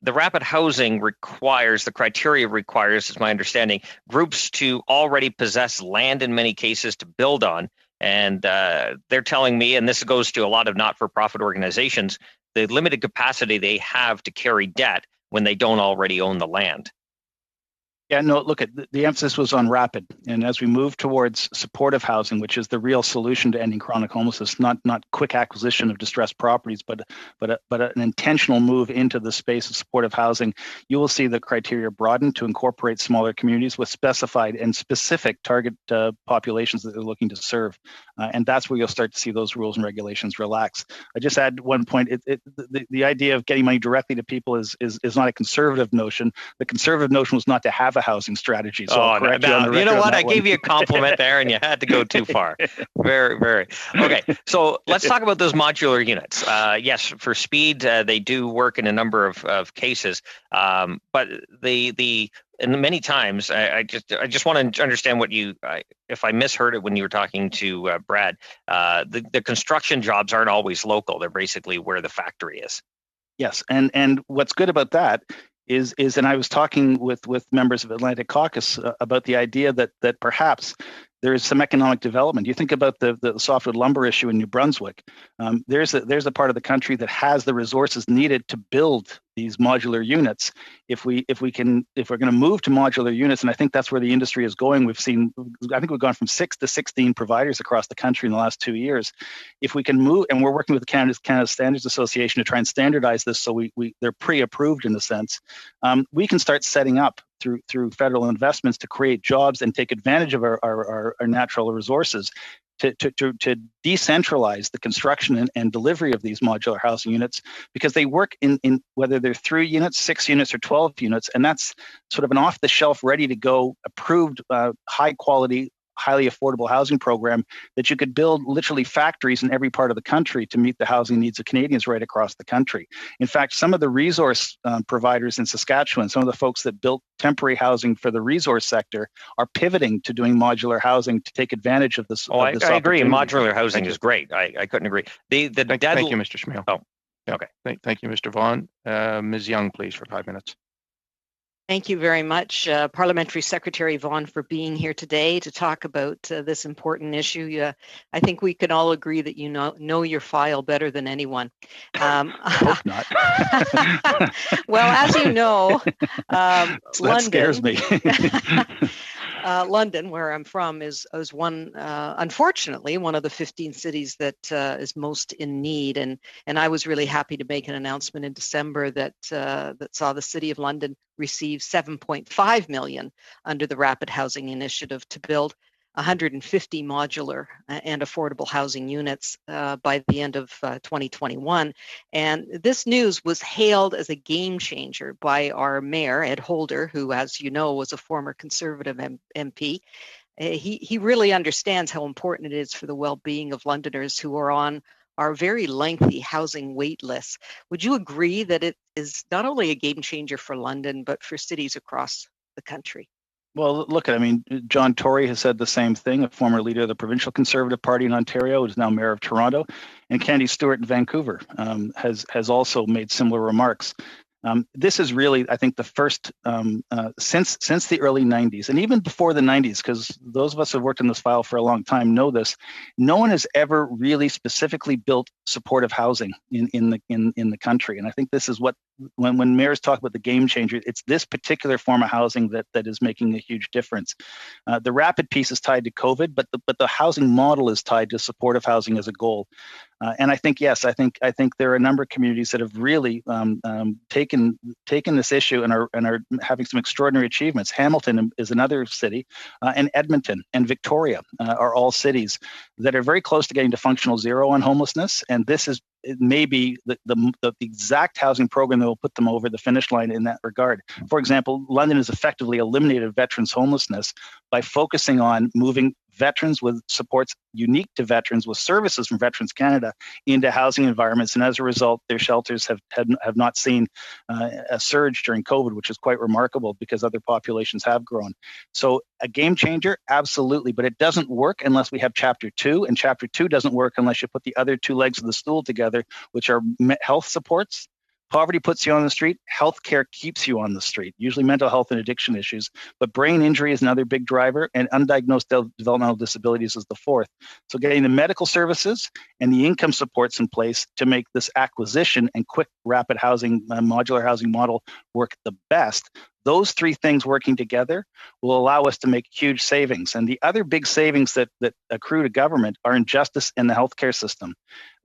rapid housing the criteria requires, is my understanding, groups to already possess land in many cases to build on. And they're telling me, and this goes to a lot of not-for-profit organizations, the limited capacity they have to carry debt when they don't already own the land. Yeah, no, look, the emphasis was on rapid. And as we move towards supportive housing, which is the real solution to ending chronic homelessness, not quick acquisition of distressed properties, but an intentional move into the space of supportive housing, you will see the criteria broaden to incorporate smaller communities with specified and specific target populations that they're looking to serve. And that's where you'll start to see those rules and regulations relax. I just add one point, the idea of getting money directly to people is not a conservative notion. The conservative notion was not to have a housing strategy. So I'll correct you on the record. You know what? I one. gave you a compliment there, and you had to go too far. Very, very. Okay, so let's talk about those modular units. Yes, for speed, they do work in a number of cases, but and many times, I just want to understand what if I misheard it when you were talking to Brad, the construction jobs aren't always local. They're basically where the factory is. Yes, and what's good about that is and I was talking with members of Atlantic Caucus about the idea that perhaps there is some economic development. You think about the softwood lumber issue in New Brunswick. There's a part of the country that has the resources needed to build these modular units. If we're going to move to modular units, and I think that's where the industry is going. I think we've gone from 6 to 16 providers across the country in the last 2 years. If we can move, and we're working with the Canada Standards Association to try and standardize this, so they're pre-approved in a sense. We can start setting up through federal investments to create jobs and take advantage of our natural resources to decentralize the construction and delivery of these modular housing units, because they work in whether they're 3 units, 6 units, or 12 units, and that's sort of an off-the-shelf, ready-to-go, approved, high-quality, highly affordable housing program that you could build literally factories in every part of the country to meet the housing needs of Canadians right across the country. In fact, some of the resource providers in Saskatchewan, some of the folks that built temporary housing for the resource sector, are pivoting to doing modular housing to take advantage of this. I agree. Modular housing is great. I couldn't agree. Thank you, Mr. Schmiel. Oh, okay. Thank you, Mr. Vaughan. Ms. Young, please, for 5 minutes. Thank you very much, Parliamentary Secretary Vaughan, for being here today to talk about this important issue. I think we can all agree that you know your file better than anyone. I hope not. Well, as you know, London scares me. London, where I'm from, is one, unfortunately, one of the 15 cities that is most in need. And I was really happy to make an announcement in December that saw the City of London receive $7.5 million under the Rapid Housing Initiative to build 150 modular and affordable housing units by the end of 2021. And this news was hailed as a game changer by our mayor, Ed Holder, who, as you know, was a former Conservative MP. He really understands how important it is for the well-being of Londoners who are on our very lengthy housing wait lists. Would you agree that it is not only a game changer for London, but for cities across the country? Well, look, John Tory has said the same thing, a former leader of the Provincial Conservative Party in Ontario, who is now Mayor of Toronto, and Candy Stewart in Vancouver has also made similar remarks. This is really, I think, the first since the early 90s, and even before the 90s, because those of us who have worked in this file for a long time know this. No one has ever really specifically built supportive housing in the country, and I think this is what when mayors talk about the game changer, it's this particular form of housing that is making a huge difference. The rapid piece is tied to COVID, but the housing model is tied to supportive housing as a goal. And I think, yes, I think there are a number of communities that have really taken this issue and are having some extraordinary achievements. Hamilton is another city, and Edmonton and Victoria are all cities that are very close to getting to functional zero on homelessness. And this is maybe the exact housing program that will put them over the finish line in that regard. For example, London has effectively eliminated veterans homelessness by focusing on moving veterans with supports unique to veterans with services from Veterans Canada into housing environments. And as a result, their shelters have not seen a surge during COVID, which is quite remarkable because other populations have grown. So a game changer, absolutely, but it doesn't work unless we have Chapter 2, and Chapter 2 doesn't work unless you put the other two legs of the stool together, which are health supports. Poverty puts you on the street. Healthcare keeps you on the street, usually mental health and addiction issues. But brain injury is another big driver, and undiagnosed developmental disabilities is the fourth. So getting the medical services and the income supports in place to make this acquisition and quick, rapid housing, modular housing model work the best, those three things working together will allow us to make huge savings. And the other big savings that accrue to government are in justice in the healthcare system.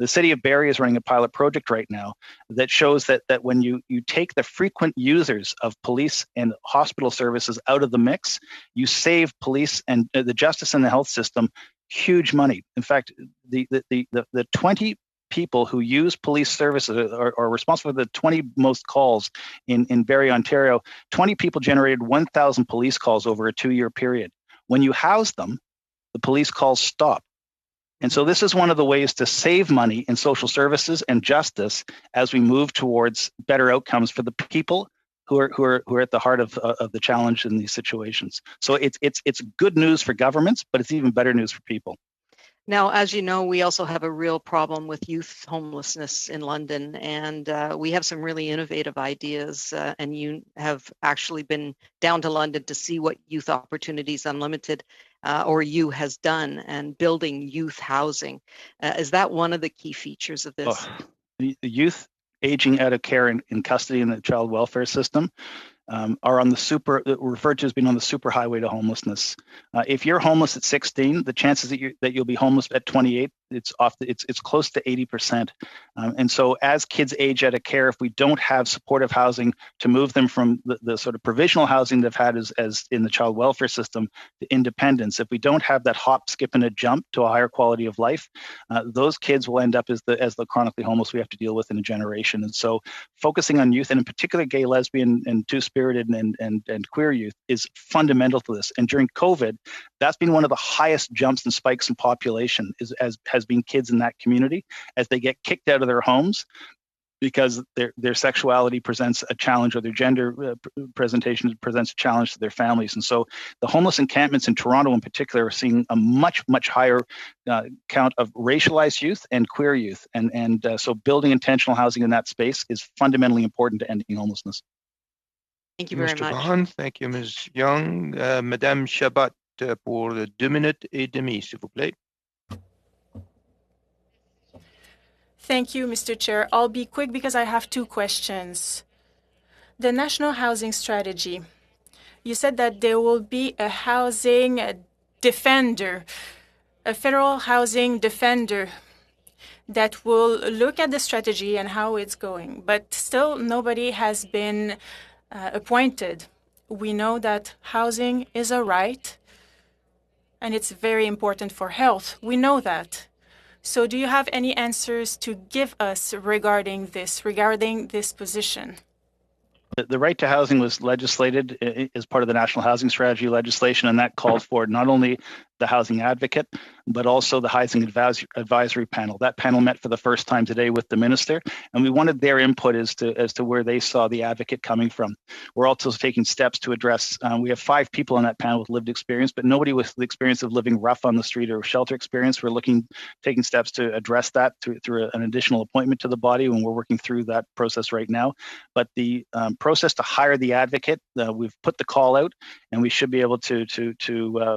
The city of Barrie is running a pilot project right now that shows that when you take the frequent users of police and hospital services out of the mix, you save police and the justice and the health system huge money. In fact, the 20 people who use police services are responsible for the 20 most calls in Barrie, Ontario. 20 people generated 1,000 police calls over a 2-year period. When you house them, the police calls stop. And so this is one of the ways to save money in social services and justice as we move towards better outcomes for the people who are at the heart of the challenge in these situations. So it's good news for governments, but it's even better news for people. Now, as you know, we also have a real problem with youth homelessness in London, and we have some really innovative ideas, and you have actually been down to London to see what Youth Opportunities Unlimited, or you, has done, and building youth housing. Is that one of the key features of this? The youth aging out of care in custody in the child welfare system are on the referred to as being on the super highway to homelessness. If you're homeless at 16, the chances that you'll be homeless at 28, it's close to 80%. And so as kids age out of care, if we don't have supportive housing to move them from the sort of provisional housing they've had as in the child welfare system to independence, if we don't have that hop, skip, and a jump to a higher quality of life, those kids will end up as the chronically homeless we have to deal with in a generation. And so focusing on youth, and in particular gay, lesbian, and two-spirited and queer youth, is fundamental to this. And during COVID, that's been one of the highest jumps and spikes in population has been kids in that community as they get kicked out of their homes because their sexuality presents a challenge, or their gender presentation presents a challenge to their families. And so the homeless encampments in Toronto in particular are seeing a much, much higher count of racialized youth and queer youth. And so building intentional housing in that space is fundamentally important to ending homelessness. Thank you very Mr. much. Vaughan, thank you, Ms. Young. Madame Chabot, pour 2 minutes et demie, s'il vous plaît. Thank you, Mr. Chair. I'll be quick because I have 2 questions. The National Housing Strategy. You said that there will be a housing defender, a federal housing defender that will look at the strategy and how it's going. But still, nobody has been appointed. We know that housing is a right, and it's very important for health. We know that. So do you have any answers to give us regarding this position? The right to housing was legislated as part of the National Housing Strategy legislation, and that called for not only the housing advocate, but also the housing advisory panel. That panel met for the first time today with the minister, and we wanted their input as to where they saw the advocate coming from. We're also taking steps to address, we have 5 people on that panel with lived experience, but nobody with the experience of living rough on the street or shelter experience. We're taking steps to address that through an additional appointment to the body, and we're working through that process right now. But the process to hire the advocate, we've put the call out, and we should be able to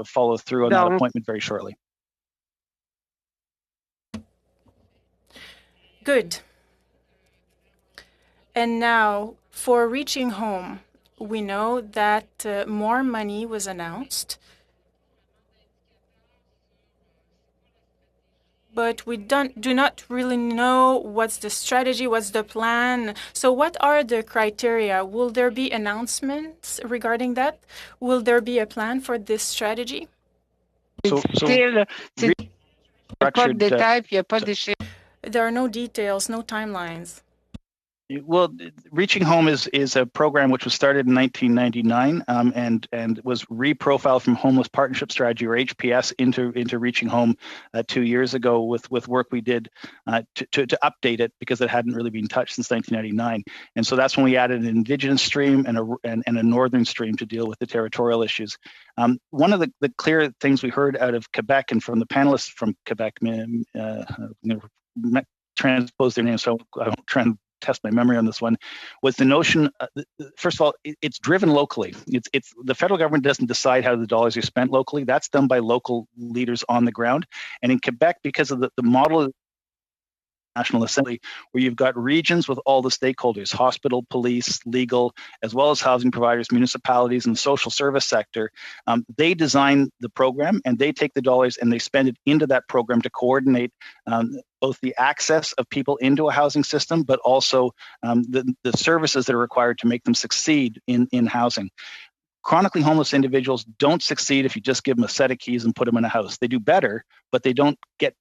follow through on that appointment very shortly. Good. And now for Reaching Home, we know that more money was announced, but we do not really know what's the strategy, what's the plan. So what are the criteria? Will there be announcements regarding that? Will there be a plan for this strategy? Structured, There are no details, no timelines. well, Reaching Home is a program which was started in 1999 and was reprofiled from Homeless Partnership Strategy, or HPS, into Reaching Home 2 years ago with work we did to update it because it hadn't really been touched since 1999. And so that's when we added an Indigenous stream and a Northern stream to deal with the territorial issues. One of the clear things we heard out of Quebec and from the panelists from Quebec, transpose their names, so I won't try and test my memory on this one, was the notion, first of all, it's driven locally. It's the federal government doesn't decide how the dollars are spent locally. That's done by local leaders on the ground. And in Quebec, because of the model of National Assembly, where you've got regions with all the stakeholders, hospital, police, legal, as well as housing providers, municipalities, and the social service sector, they design the program and they take the dollars and they spend it into that program to coordinate both the access of people into a housing system, but also the services that are required to make them succeed in housing. Chronically homeless individuals don't succeed if you just give them a set of keys and put them in a house. They do better, but they don't get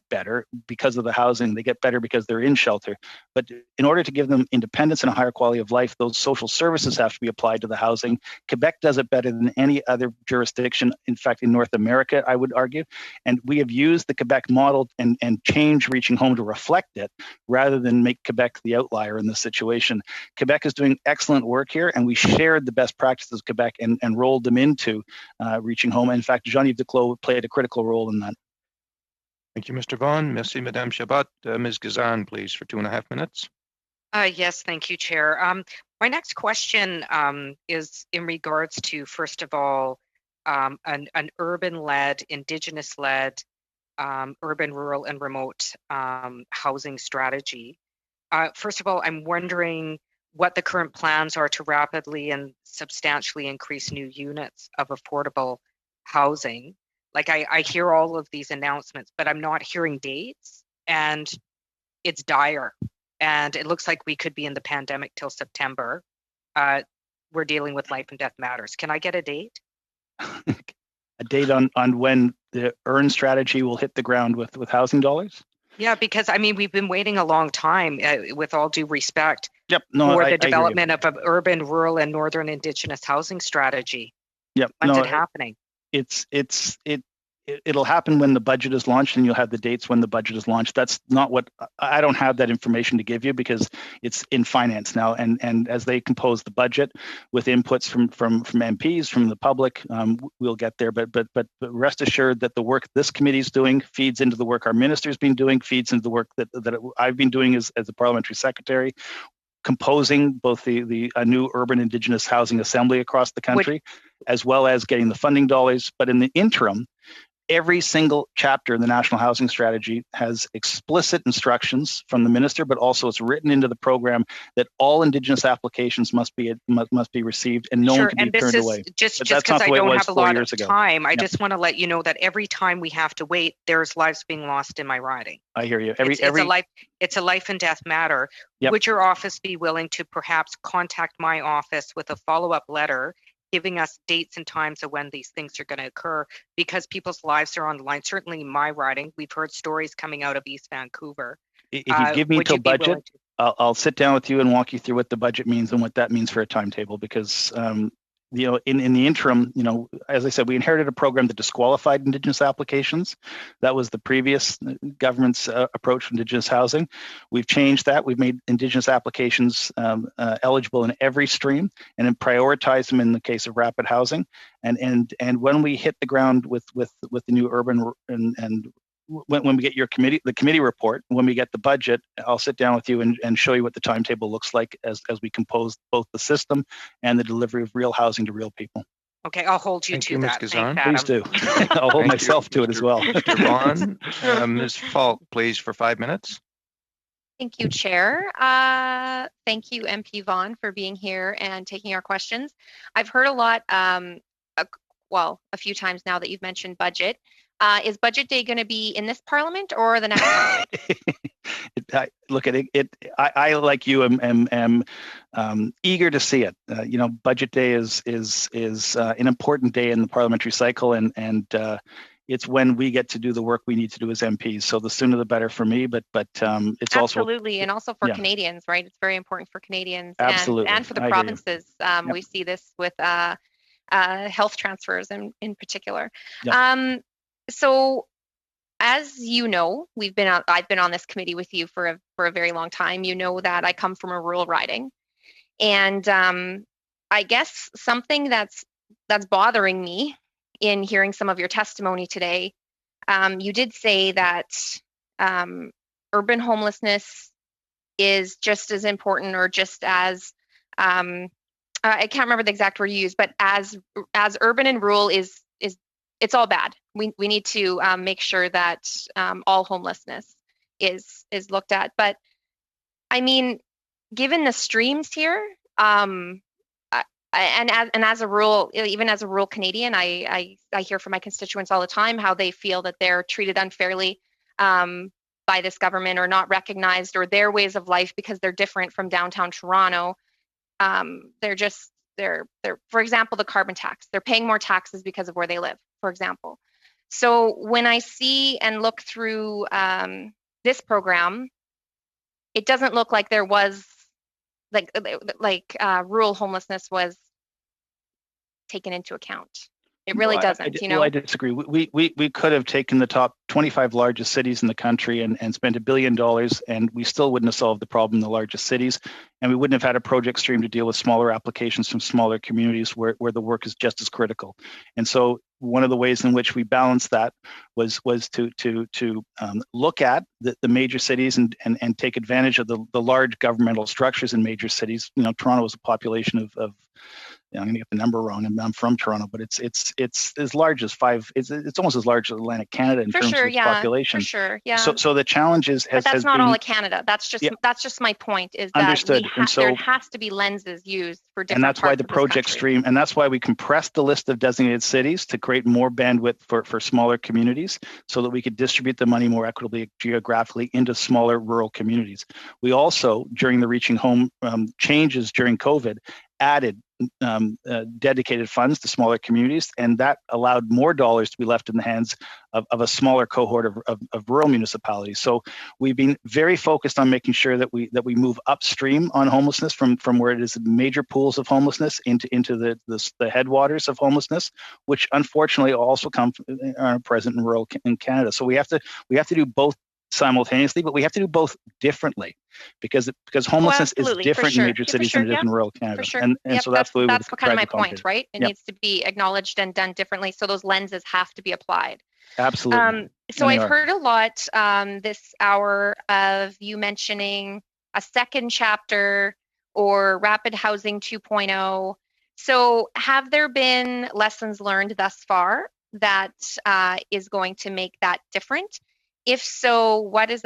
better because of the housing. They get better because they're in shelter. But in order to give them independence and a higher quality of life, those social services have to be applied to the housing. Quebec does it better than any other jurisdiction, in fact, in North America, I would argue. And we have used the Quebec model and changed Reaching Home to reflect it rather than make Quebec the outlier in this situation. Quebec is doing excellent work here, and we shared the best practices of Quebec and rolled them into Reaching Home. In fact, Jean-Yves Duclos played a critical role in that. Thank you, Mr. Vaughan. Merci, Madame Chabot. Ms. Gazan, please, for 2.5 minutes. Yes, thank you, Chair. My next question is in regards to, first of all, an urban-led, Indigenous-led, urban, rural, and remote housing strategy. First of all, I'm wondering what the current plans are to rapidly and substantially increase new units of affordable housing. Like I hear all of these announcements, but I'm not hearing dates, and it's dire. And it looks like we could be in the pandemic till September. We're dealing with life and death matters. Can I get a date? A date on when the EARN strategy will hit the ground with housing dollars? Yeah, because I mean, we've been waiting a long time, with all due respect, for the development of an urban, rural, and northern Indigenous housing strategy. Yep. When's it happening? It'll happen when the budget is launched, and you'll have the dates when the budget is launched. That's not what I don't have that information to give you because it's in finance now, and as they compose the budget with inputs from MPs, from the public, we'll get there. But rest assured that the work this committee is doing feeds into the work our minister's been doing, feeds into the work that I've been doing as a parliamentary secretary, composing both a new urban Indigenous housing assembly across the country, as well as getting the funding dollars. But in the interim, every single chapter in the National Housing Strategy has explicit instructions from the minister, but also it's written into the program that all Indigenous applications must be received and no one can be turned away. Just because I don't have a lot of time, I just want to let you know that every time we have to wait, there's lives being lost in my riding. I hear you. It's a life and death matter. Yep. Would your office be willing to perhaps contact my office with a follow-up letter giving us dates and times of when these things are going to occur, because people's lives are on the line? Certainly in my riding, we've heard stories coming out of East Vancouver. If you give me till budget, I'll sit down with you and walk you through what the budget means and what that means for a timetable, because in the interim, as I said, we inherited a program that disqualified Indigenous applications. That was the previous government's approach to Indigenous housing. We've changed that. We've made Indigenous applications eligible in every stream, and then prioritized them in the case of rapid housing. And when we hit the ground with the new urban and when we get the committee report, when we get the budget, I'll sit down with you and show you what the timetable looks like as we compose both the system and the delivery of real housing to real people. Okay, I'll hold you to that. Ms. Gazan. Please do. I'll hold myself to it as well. Mr. Vaughan. Ms. Falk, please, for 5 minutes. Thank you, Chair. Thank you, MP Vaughn, for being here and taking our questions. I've heard a lot, well, a few times now that you've mentioned budget. Is Budget Day going to be in this Parliament or the next Parliament? Look at it. I like you am eager to see it. Budget Day is an important day in the parliamentary cycle, and it's when we get to do the work we need to do as MPs. So the sooner the better for me, but it's absolutely, and also for Canadians, right? It's very important for Canadians and for the provinces. We see this with health transfers in particular. Yep. So, as you know, I've been on this committee with you for a very long time. You know that I come from a rural riding, and I guess something that's bothering me in hearing some of your testimony today, you did say that urban homelessness is just as important, or just as I can't remember the exact word you used, but as urban and rural is it's all bad. We need to make sure that all homelessness is looked at. But I mean, given the streams here, and as a rural, even as a rural Canadian, I hear from my constituents all the time how they feel that they're treated unfairly by this government, or not recognized, or their ways of life, because they're different from downtown Toronto. They're for example, the carbon tax. They're paying more taxes because of where they live, for example. So when I see and look through this program, it doesn't look like there was rural homelessness was taken into account. It really doesn't, Well, I disagree. We could have taken the top 25 largest cities in the country and spent $1 billion, and we still wouldn't have solved the problem in the largest cities. And we wouldn't have had a project stream to deal with smaller applications from smaller communities where the work is just as critical. And so one of the ways in which we balanced that was to look at the major cities and take advantage of the large governmental structures in major cities. Toronto has a population of I'm going to get the number wrong. I'm from Toronto, but it's as large as it's almost as large as Atlantic Canada in terms of its population. For sure, yeah. So the challenge but that's not all of Canada. That's just my point. Is that understood. There has to be lenses used for different. And that's why the project stream, and that's why we compressed the list of designated cities to create more bandwidth for smaller communities, so that we could distribute the money more equitably geographically into smaller rural communities. We also, during the Reaching Home changes during COVID, added dedicated funds to smaller communities, and that allowed more dollars to be left in the hands of a smaller cohort of rural municipalities. So we've been very focused on making sure that we move upstream on homelessness from where it is major pools of homelessness into the headwaters of homelessness, which unfortunately also are present in rural in Canada. So we have to do both simultaneously, but we have to do both differently because homelessness is different in major cities than it is in rural Canada. For sure. And so that's kind of my point, right? It needs to be acknowledged and done differently. So those lenses have to be applied. Absolutely. So I've heard a lot this hour of you mentioning a second chapter or rapid housing 2.0. So have there been lessons learned thus far that is going to make that different? If so, what is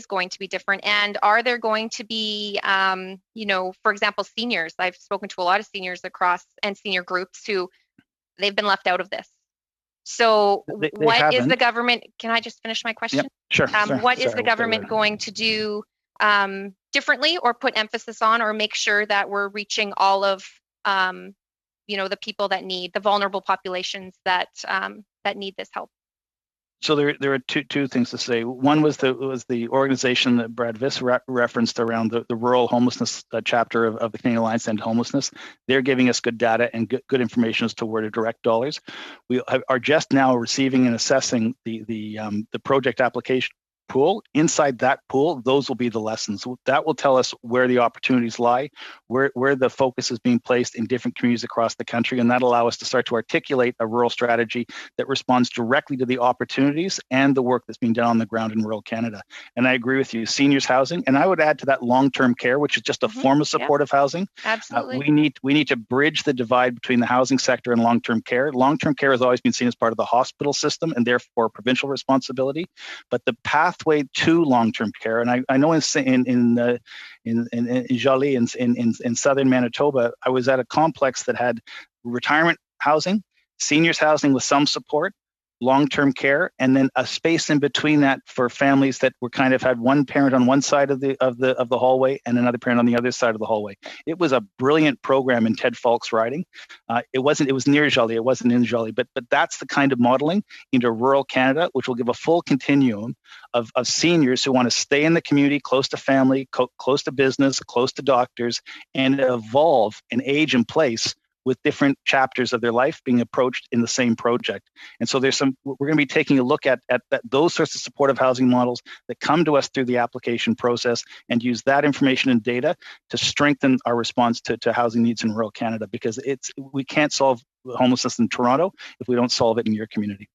going to be different? And are there going to be, for example, seniors? I've spoken to a lot of seniors across and senior groups who they've been left out of this. So what is the government? Can I just finish my question? Sure. What is the government going to do differently, or put emphasis on, or make sure that we're reaching all of, the people that need, the vulnerable populations that need this help? So there are two things to say. One was the organization that Brad Viss referenced around the rural homelessness chapter of the Canadian Alliance to End Homelessness. They're giving us good data and good information as to where to direct dollars. We are just now receiving and assessing the project application pool. Inside that pool, those will be the lessons. That will tell us where the opportunities lie, where the focus is being placed in different communities across the country, and that'll allow us to start to articulate a rural strategy that responds directly to the opportunities and the work that's being done on the ground in rural Canada. And I agree with you, seniors housing, and I would add to that long-term care, which is just a form of supportive housing. Absolutely. We need to bridge the divide between the housing sector and long-term care. Long-term care has always been seen as part of the hospital system and therefore provincial responsibility, but the path pathway to long-term care. And I know in Jolie in southern Manitoba, I was at a complex that had retirement housing, seniors housing with some support, long-term care, and then a space in between that for families that were kind of had one parent on one side of the hallway and another parent on the other side of the hallway. It was a brilliant program in Ted Falk's riding. It was near Jolie, it wasn't in Jolie, but that's the kind of modeling into rural Canada, which will give a full continuum of seniors who want to stay in the community, close to family, close to business, close to doctors, and evolve and age in place with different chapters of their life being approached in the same project. And so we're going to be taking a look at those sorts of supportive housing models that come to us through the application process and use that information and data to strengthen our response to housing needs in rural Canada, because we can't solve homelessness in Toronto if we don't solve it in your community.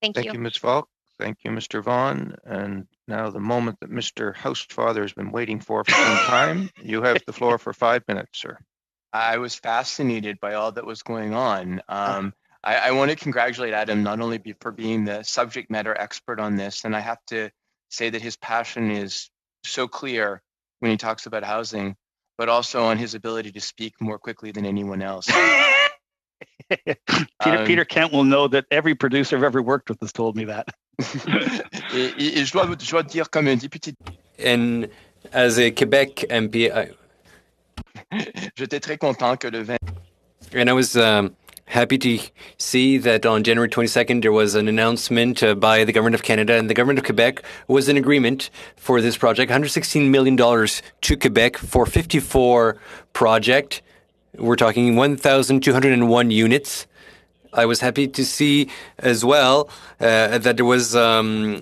Thank you. Thank you, Ms. Falk. Thank you, Mr. Vaughan. And now the moment that Mr. Housefather has been waiting for some time. You have the floor for 5 minutes, sir. I was fascinated by all that was going on. I want to congratulate Adam not only for being the subject matter expert on this, and I have to say that his passion is so clear when he talks about housing, but also on his ability to speak more quickly than anyone else. Peter Kent will know that every producer I've ever worked with has told me that. Et je dois dire, comme un député. And as a Quebec MP, J'étais très content que le 20. And I was happy to see that on January 22nd, there was an announcement by the Government of Canada, and the Government of Quebec was in agreement for this project, $116 million to Quebec for 54 project. We're talking 1,201 units. I was happy to see as well that there was a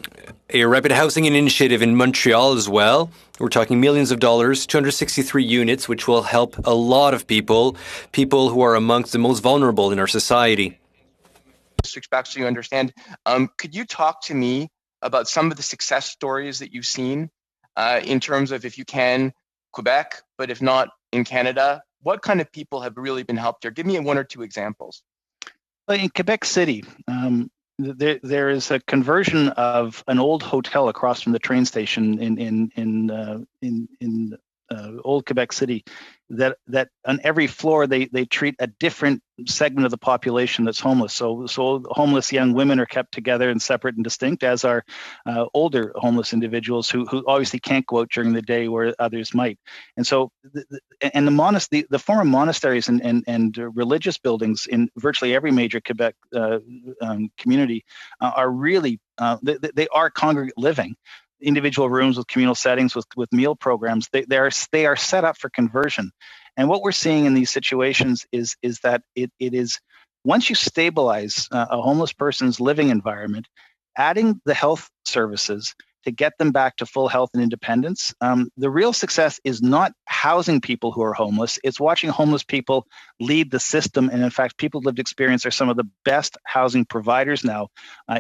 rapid housing initiative in Montreal as well. We're talking millions of dollars, 263 units, which will help a lot of people who are amongst the most vulnerable in our society. Districts back so you understand. Could you talk to me about some of the success stories that you've seen in terms of, if you can, Quebec, but if not in Canada, what kind of people have really been helped here? Give me one or two examples. In Quebec City, there is a conversion of an old hotel across from the train station in old Quebec City, that on every floor they treat a different segment of the population that's homeless. So homeless young women are kept together and separate and distinct, as are older homeless individuals who obviously can't go out during the day where others might. And so the former monasteries and religious buildings in virtually every major Quebec community are really they are congregate living. Individual rooms with communal settings with meal programs. They are set up for conversion. And what we're seeing in these situations is that it is, once you stabilize a homeless person's living environment, adding the health services to get them back to full health and independence. The real success is not housing people who are homeless. It's watching homeless people lead the system. And in fact, people with lived experience are some of the best housing providers now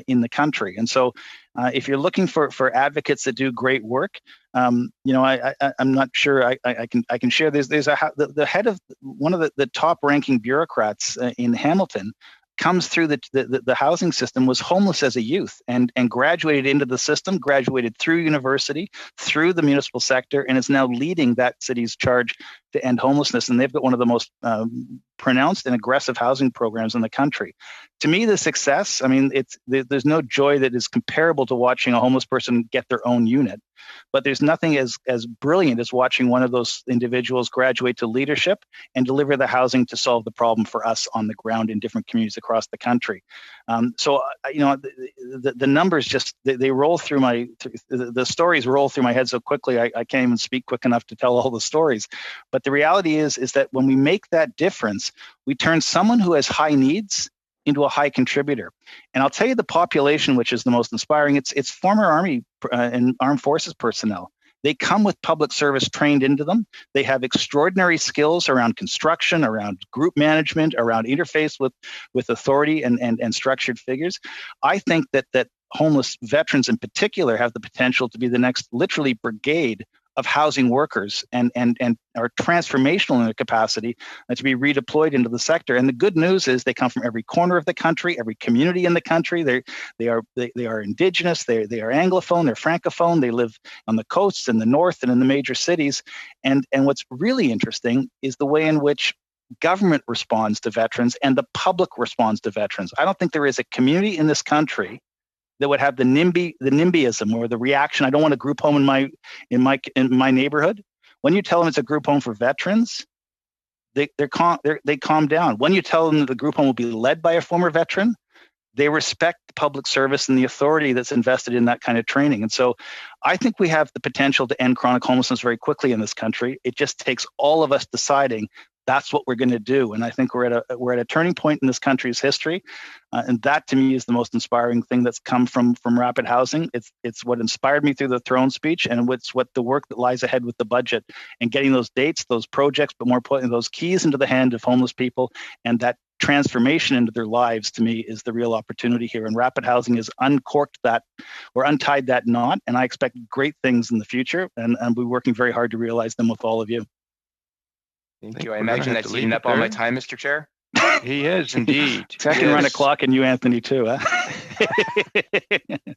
in the country. And so if you're looking for advocates that do great work, I'm not sure I can share. There's the head of one of the top ranking bureaucrats in Hamilton comes through the housing system, was homeless as a youth and graduated into the system, graduated through university, through the municipal sector, and is now leading that city's charge to end homelessness. And they've got one of the most pronounced and aggressive housing programs in the country. To me, the success, there's no joy that is comparable to watching a homeless person get their own unit. But there's nothing as brilliant as watching one of those individuals graduate to leadership and deliver the housing to solve the problem for us on the ground in different communities across the country. The numbers just, they roll through the stories roll through my head so quickly, I can't even speak quick enough to tell all the stories. But the reality is that when we make that difference, we turn someone who has high needs into a high contributor. And I'll tell you the population, which is the most inspiring, it's former Army and Armed Forces personnel. They come with public service trained into them. They have extraordinary skills around construction, around group management, around interface with authority and structured figures. I think that homeless veterans in particular have the potential to be the next literally brigade housing workers and are transformational in their capacity to be redeployed into the sector. And the good news is they come from every corner of the country, every community in the country. They are Indigenous, they are Anglophone, they're Francophone, they live on the coasts in the north and in the major cities. And what's really interesting is the way in which government responds to veterans and the public responds to veterans. I don't think there is a community in this country that would have the NIMBYism or the reaction. I don't want a group home in my neighborhood. When you tell them it's a group home for veterans, they calm down. When you tell them that the group home will be led by a former veteran, they respect the public service and the authority that's invested in that kind of training. And so I think we have the potential to end chronic homelessness very quickly in this country. It just takes all of us deciding that's what we're going to do. And I think we're at a turning point in this country's history. And that to me is the most inspiring thing that's come from Rapid Housing. It's what inspired me through the throne speech, and it's what the work that lies ahead with the budget and getting those dates, those projects, but more importantly, those keys into the hand of homeless people and that transformation into their lives, to me, is the real opportunity here. And Rapid Housing has uncorked that or untied that knot. And I expect great things in the future, and we're working very hard to realize them with all of you. Thank you. I imagine that's eating up all my time, Mr. Chair. He is indeed. I can run a clock, and you, Anthony, too. Huh?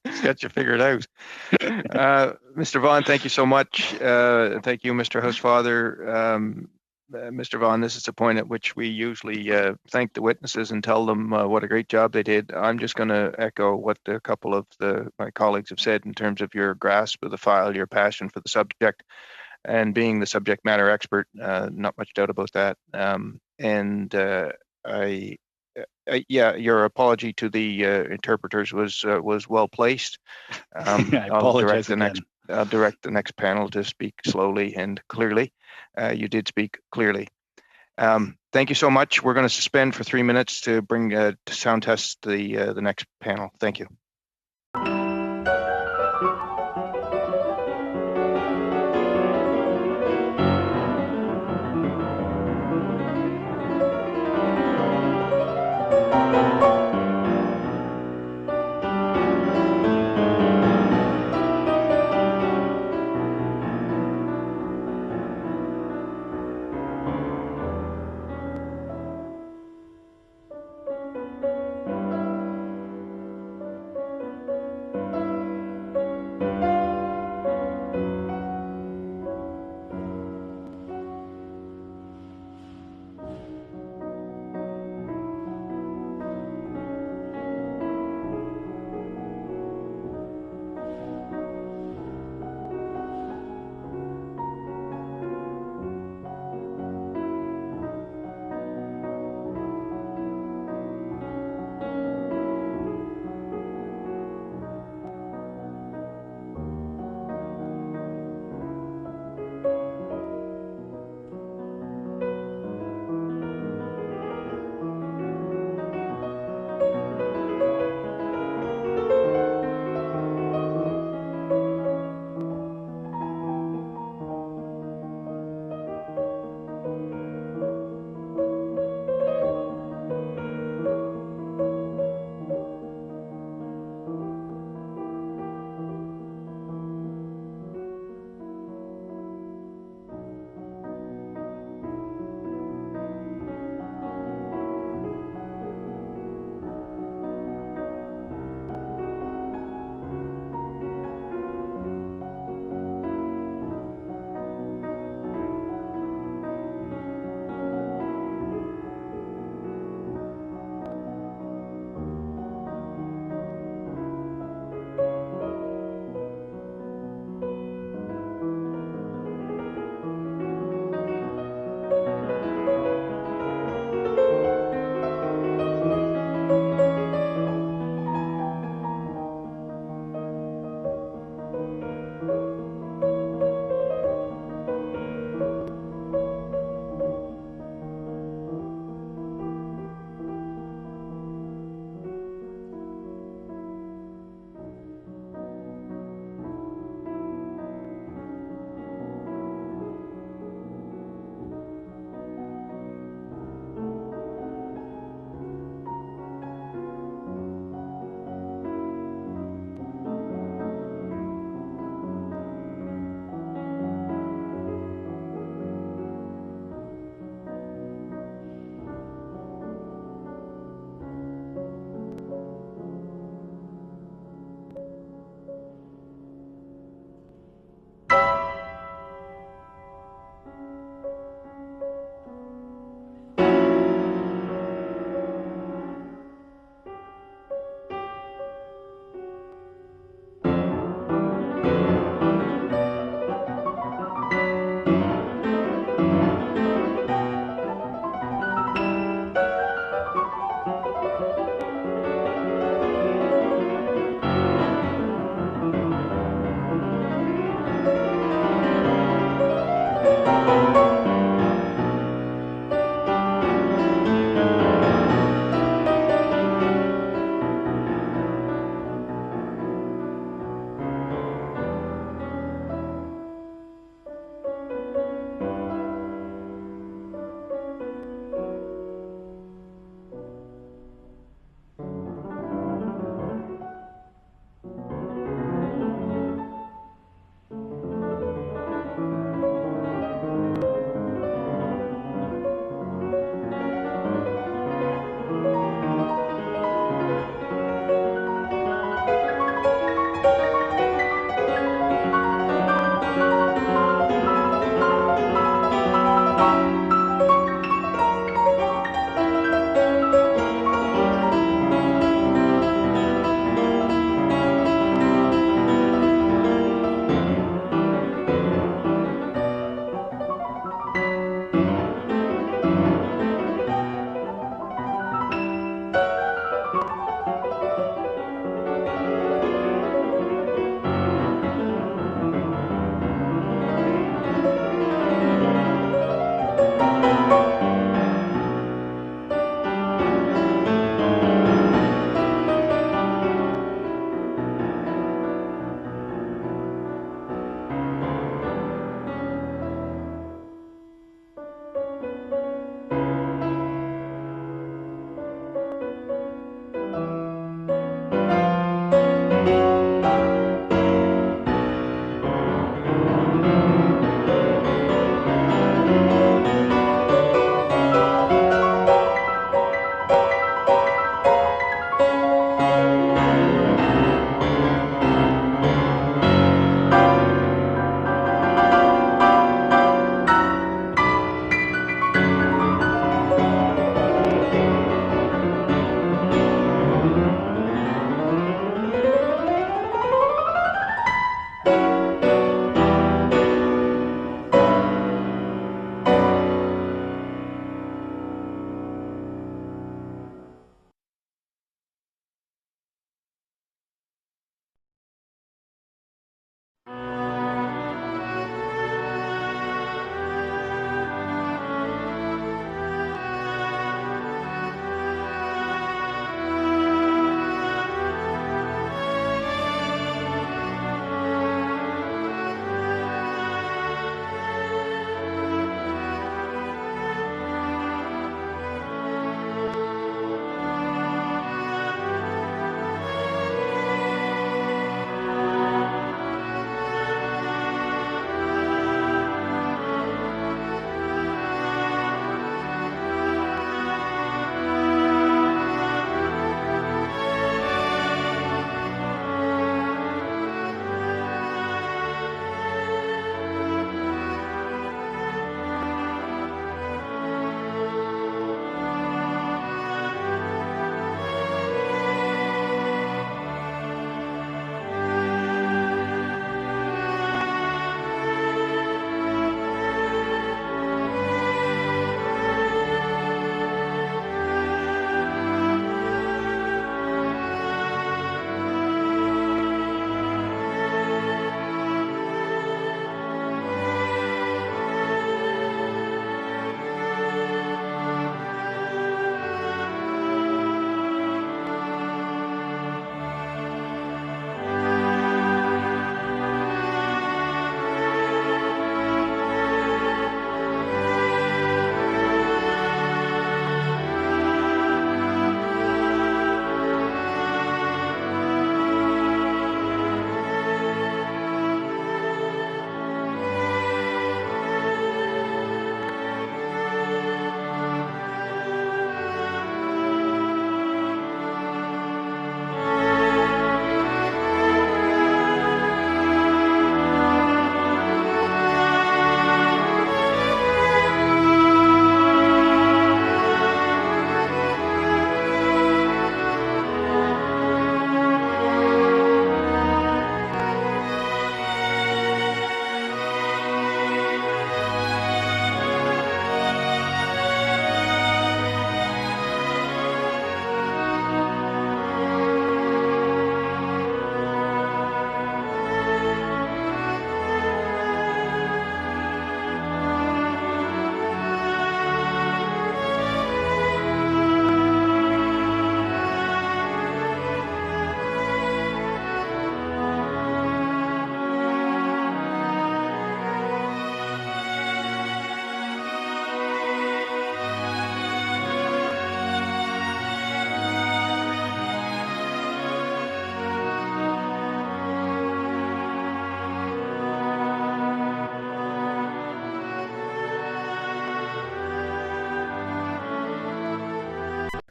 He's got you figured out. Mr. Vaughan, thank you so much. Thank you, Mr. Housefather. Mr. Vaughan, this is the point at which we usually thank the witnesses and tell them what a great job they did. I'm just going to echo what a couple of my colleagues have said in terms of your grasp of the file, your passion for the subject, and being the subject matter expert. Not much doubt about that. Your apology to the interpreters was well placed. I'll direct the next panel to speak slowly and clearly. You did speak clearly. Thank you so much. We're going to suspend for 3 minutes to bring to sound test the next panel. Thank you.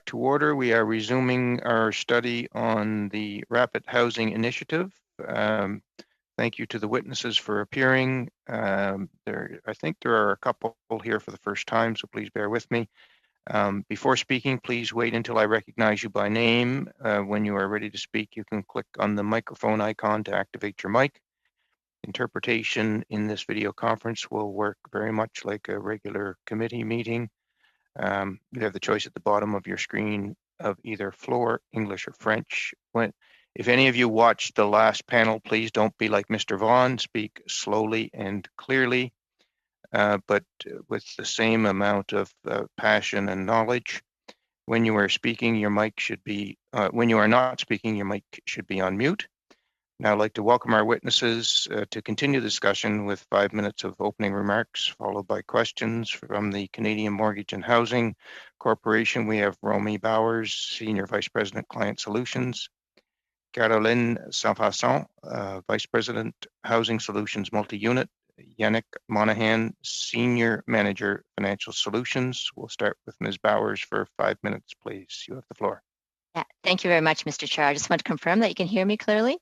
to order. We are resuming our study on the Rapid Housing Initiative. Thank you to the witnesses for appearing. I think there are a couple here for the first time, so please bear with me. Before speaking, please wait until I recognize you by name. When you are ready to speak, you can click on the microphone icon to activate your mic. Interpretation in this video conference will work very much like a regular committee meeting. You have the choice at the bottom of your screen of either floor, English, or French. If any of you watched the last panel, please don't be like Mr. Vaughn. Speak slowly and clearly, but with the same amount of passion and knowledge. When you are speaking, your mic should be, when you are not speaking, your mic should be on mute. Now I'd like to welcome our witnesses to continue the discussion with 5 minutes of opening remarks, followed by questions from the Canadian Mortgage and Housing Corporation. We have Romy Bowers, Senior Vice President, Client Solutions, Caroline Saint-Fasson, Vice President, Housing Solutions Multi-Unit, Yannick Monahan, Senior Manager, Financial Solutions. We'll start with Ms. Bowers for 5 minutes, please. You have the floor. Yeah, thank you very much, Mr. Chair. I just want to confirm that you can hear me clearly.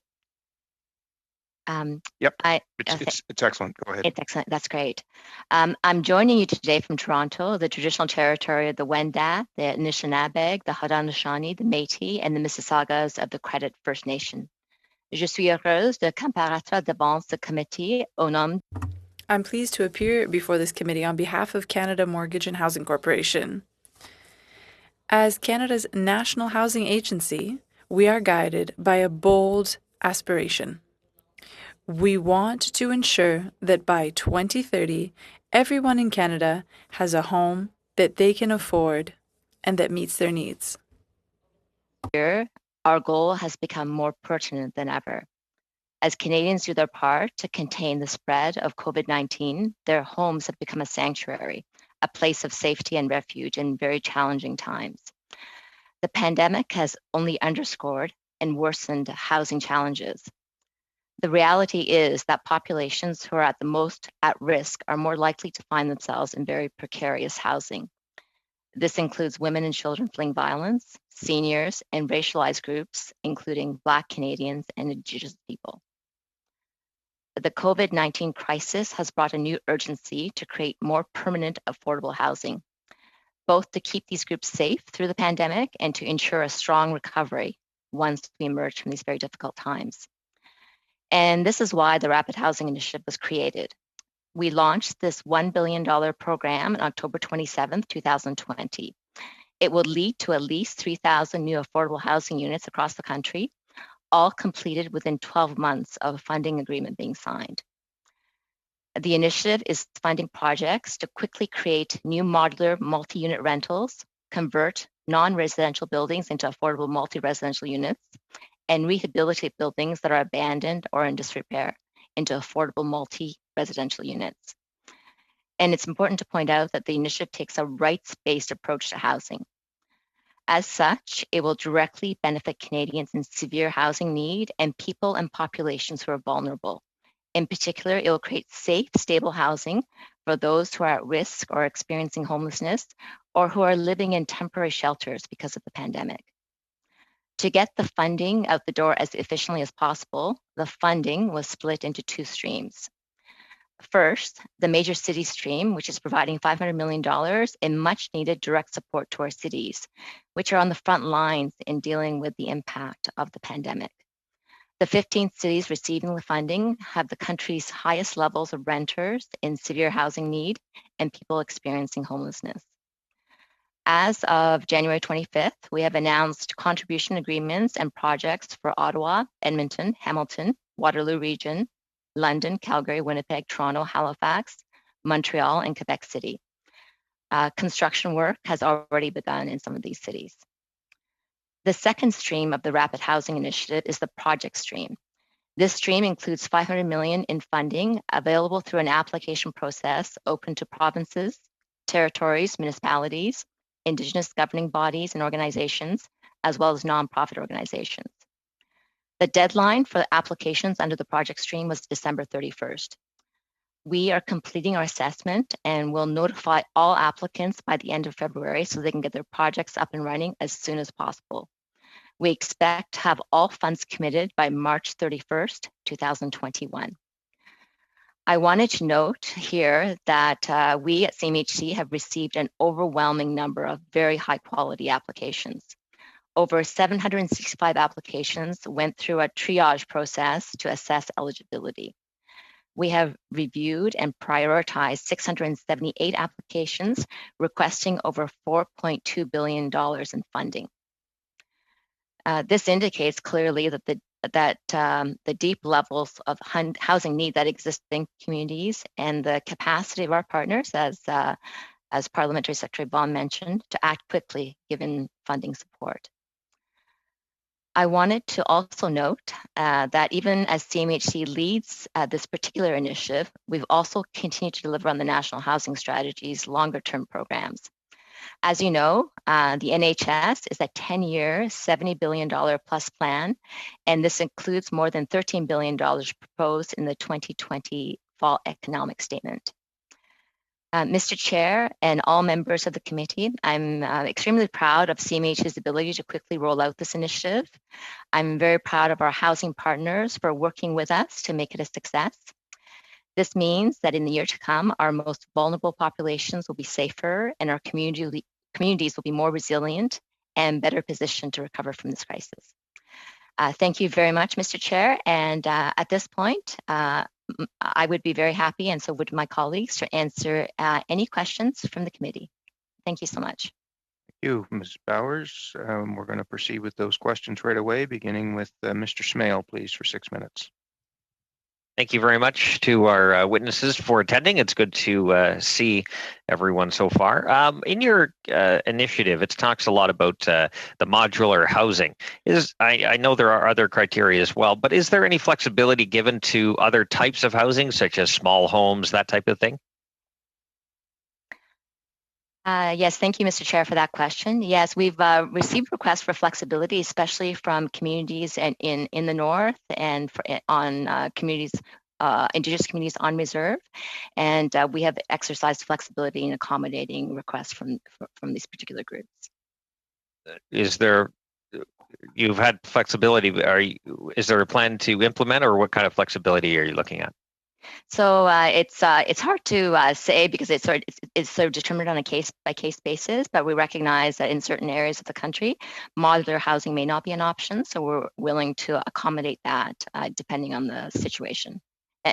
Yep, it's excellent. Go ahead. It's excellent. That's great. I'm joining you today from Toronto, the traditional territory of the Wendat, the Anishinaabe, the Haudenosaunee, the Métis, and the Mississaugas of the Credit First Nation. Je suis heureuse de comparaître devant ce comité au nom. I'm pleased to appear before this committee on behalf of Canada Mortgage and Housing Corporation. As Canada's national housing agency, we are guided by a bold aspiration. We want to ensure that by 2030, everyone in Canada has a home that they can afford and that meets their needs. Here, our goal has become more pertinent than ever. As Canadians do their part to contain the spread of COVID-19, their homes have become a sanctuary, a place of safety and refuge in very challenging times. The pandemic has only underscored and worsened housing challenges. The reality is that populations who are at the most at risk are more likely to find themselves in very precarious housing. This includes women and children fleeing violence, seniors, and racialized groups, including Black Canadians and Indigenous people. The COVID-19 crisis has brought a new urgency to create more permanent, affordable housing, both to keep these groups safe through the pandemic and to ensure a strong recovery once we emerge from these very difficult times. And this is why the Rapid Housing Initiative was created. We launched this $1 billion program on October 27, 2020. It will lead to at least 3,000 new affordable housing units across the country, all completed within 12 months of a funding agreement being signed. The initiative is funding projects to quickly create new modular multi-unit rentals, convert non-residential buildings into affordable multi-residential units, and rehabilitate buildings that are abandoned or in disrepair into affordable multi-residential units. And it's important to point out that the initiative takes a rights-based approach to housing. As such, it will directly benefit Canadians in severe housing need and people and populations who are vulnerable. In particular, it will create safe, stable housing for those who are at risk or experiencing homelessness or who are living in temporary shelters because of the pandemic. To get the funding out the door as efficiently as possible, the funding was split into two streams. First, the major city stream, which is providing $500 million in much needed direct support to our cities, which are on the front lines in dealing with the impact of the pandemic. The 15 cities receiving the funding have the country's highest levels of renters in severe housing need and people experiencing homelessness. As of January 25th, we have announced contribution agreements and projects for Ottawa, Edmonton, Hamilton, Waterloo Region, London, Calgary, Winnipeg, Toronto, Halifax, Montreal, and Quebec City. Construction work has already begun in some of these cities. The second stream of the Rapid Housing Initiative is the project stream. This stream includes $500 million in funding available through an application process open to provinces, territories, municipalities, Indigenous governing bodies and organizations, as well as nonprofit organizations. The deadline for applications under the project stream was December 31st. We are completing our assessment and will notify all applicants by the end of February so they can get their projects up and running as soon as possible. We expect to have all funds committed by March 31st, 2021. I wanted to note here that we at CMHC have received an overwhelming number of very high quality applications. Over 765 applications went through a triage process to assess eligibility. We have reviewed and prioritized 678 applications, requesting over $4.2 billion in funding. This indicates clearly that the deep levels of housing need that exist in communities and the capacity of our partners, as Parliamentary Secretary Vaughan mentioned, to act quickly given funding support. I wanted to also note that even as CMHC leads this particular initiative, we've also continued to deliver on the National Housing Strategy's longer-term programs. As you know, the NHS is a 10-year, $70 billion plus plan, and this includes more than $13 billion proposed in the 2020 Fall Economic Statement. Mr. Chair and all members of the committee, I'm extremely proud of CMH's ability to quickly roll out this initiative. I'm very proud of our housing partners for working with us to make it a success. This means that in the year to come, our most vulnerable populations will be safer and our communities will be more resilient and better positioned to recover from this crisis. Thank you very much, Mr. Chair. And at this point, I would be very happy, and so would my colleagues, to answer any questions from the committee. Thank you so much. Thank you, Ms. Bowers. We're going to proceed with those questions right away, beginning with Mr. Smale, please, for 6 minutes. Thank you very much to our witnesses for attending. It's good to see everyone so far. In your initiative, it talks a lot about the modular housing. I know there are other criteria as well, but is there any flexibility given to other types of housing, such as small homes, that type of thing? Yes, thank you, Mr. Chair, for that question. Yes, we've received requests for flexibility, especially from communities in the north and on communities, Indigenous communities on reserve, and we have exercised flexibility in accommodating requests from these particular groups. You've had flexibility? Is there a plan to implement, or what kind of flexibility are you looking at? So it's hard to say because it's sort of determined on a case-by-case basis, but we recognize that in certain areas of the country, modular housing may not be an option, so we're willing to accommodate that depending on the situation.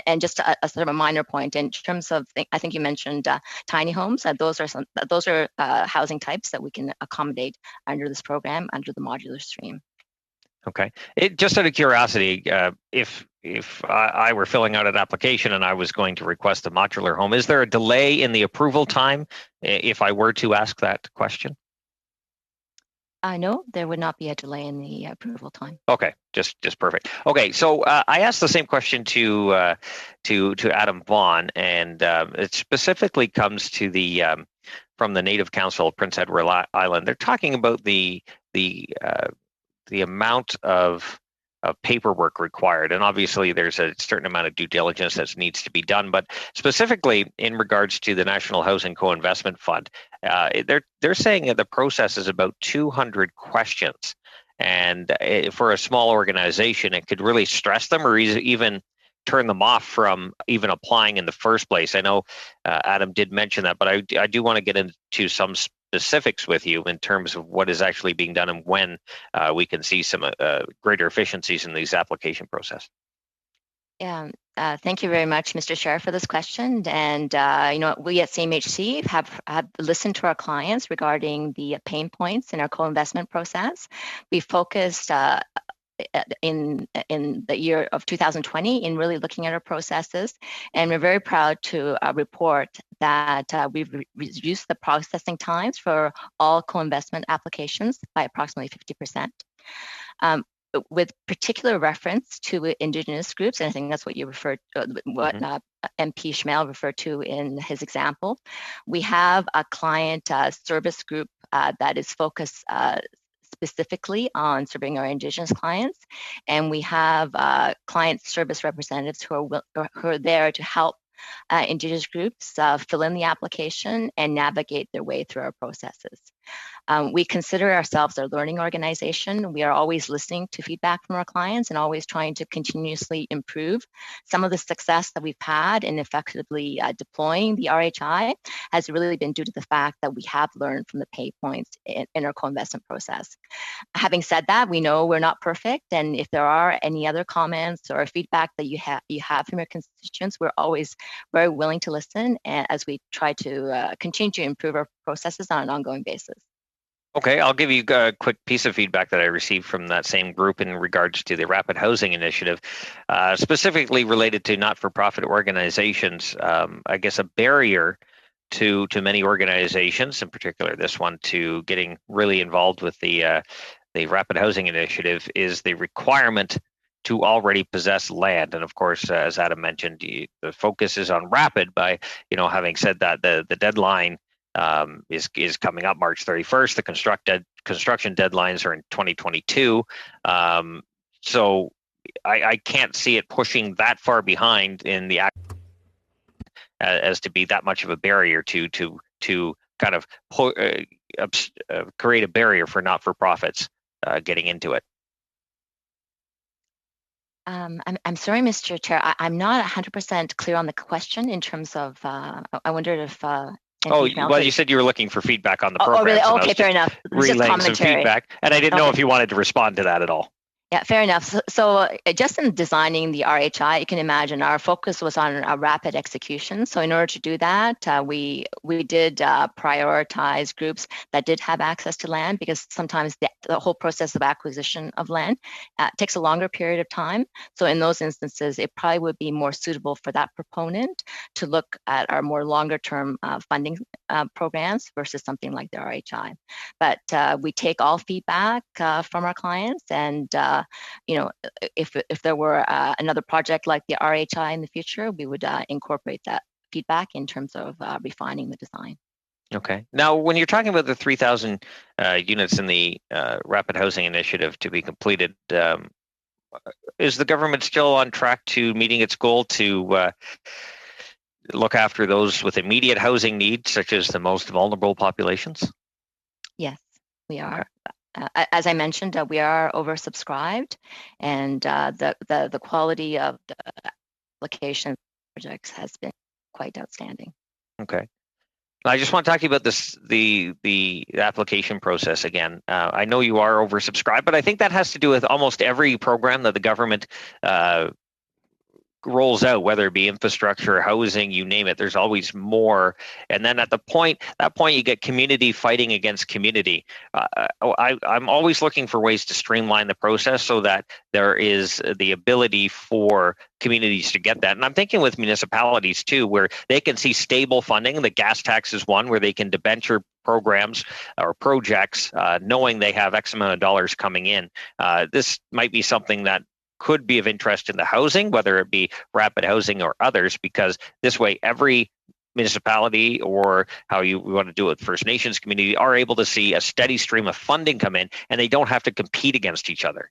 And just a sort of a minor point in terms of, I think you mentioned tiny homes. Those are housing types that we can accommodate under this program, under the modular stream. Okay. Just out of curiosity, if I were filling out an application and I was going to request a modular home, is there a delay in the approval time if I were to ask that question? No, there would not be a delay in the approval time. Okay, just perfect. Okay, so I asked the same question to Adam Vaughan, and it specifically comes to the from the Native Council of Prince Edward Island. They're talking about the amount of paperwork required, and obviously there's a certain amount of due diligence that needs to be done, but specifically in regards to the National Housing Co-Investment Fund, they're saying that the process is about 200 questions, and for a small organization it could really stress them or even turn them off from even applying in the first place. I know Adam did mention that, but I do want to get into some specifics with you in terms of what is actually being done and when we can see some greater efficiencies in these application process. Yeah, thank you very much, Mr. Chair, for this question. And we at CMHC have listened to our clients regarding the pain points in our co-investment process. We focused in the year of 2020 in really looking at our processes, and we're very proud to report that we've reduced the processing times for all co-investment applications by approximately 50%. With particular reference to Indigenous groups, and I think that's what you referred to, what MP Schmale referred to in his example. We have a client service group that is focused specifically on serving our Indigenous clients, and we have client service representatives who are there to help Indigenous groups fill in the application and navigate their way through our processes. We consider ourselves a learning organization. We are always listening to feedback from our clients and always trying to continuously improve. Some of the success that we've had in effectively deploying the RHI has really been due to the fact that we have learned from the pay points in our co-investment process. Having said that, we know we're not perfect, and if there are any other comments or feedback that you have from your constituents, we're always very willing to listen as we try to continue to improve our processes on an ongoing basis. Okay, I'll give you a quick piece of feedback that I received from that same group in regards to the Rapid Housing Initiative, specifically related to not-for-profit organizations. I guess a barrier to many organizations, in particular this one, to getting really involved with the Rapid Housing Initiative is the requirement to already possess land. And of course, as Adam mentioned, the focus is on rapid. By having said that, the deadline is coming up March 31st. The construction deadlines are in 2022. So I can't see it pushing that far behind in the as to be that much of a barrier to kind of create a barrier for not-for-profits getting into it. I'm sorry, Mr. Chair. I'm not 100% clear on the question in terms of. I wondered if. You said you were looking for feedback on the program. Oh, really? Okay, fair enough. Relaying some feedback, and I didn't know if you wanted to respond to that at all. Yeah, fair enough. So just in designing the RHI, you can imagine our focus was on a rapid execution. So in order to do that, we did prioritize groups that did have access to land, because sometimes the whole process of acquisition of land takes a longer period of time. So in those instances, it probably would be more suitable for that proponent to look at our more longer term funding programs versus something like the RHI. But we take all feedback from our clients, and if there were another project like the RHI in the future, we would incorporate that feedback in terms of refining the design. Okay. Now, when you're talking about the 3,000 units in the Rapid Housing Initiative to be completed, is the government still on track to meeting its goal to look after those with immediate housing needs, such as the most vulnerable populations? Yes, we are. Okay. As I mentioned, we are oversubscribed, and the quality of the application projects has been quite outstanding. Okay. I just want to talk to you about the application process again. I know you are oversubscribed, but I think that has to do with almost every program that the government rolls out, whether it be infrastructure, housing, you name it. There's always more, and then at that point you get community fighting against community. I'm always looking for ways to streamline the process so that there is the ability for communities to get that. And I'm thinking with municipalities too, where they can see stable funding. The gas tax is one where they can debenture programs or projects knowing they have X amount of dollars coming in. This might be something that could be of interest in the housing, whether it be Rapid Housing or others, because this way every municipality, or how you want to do it with First Nations community, are able to see a steady stream of funding come in, and they don't have to compete against each other.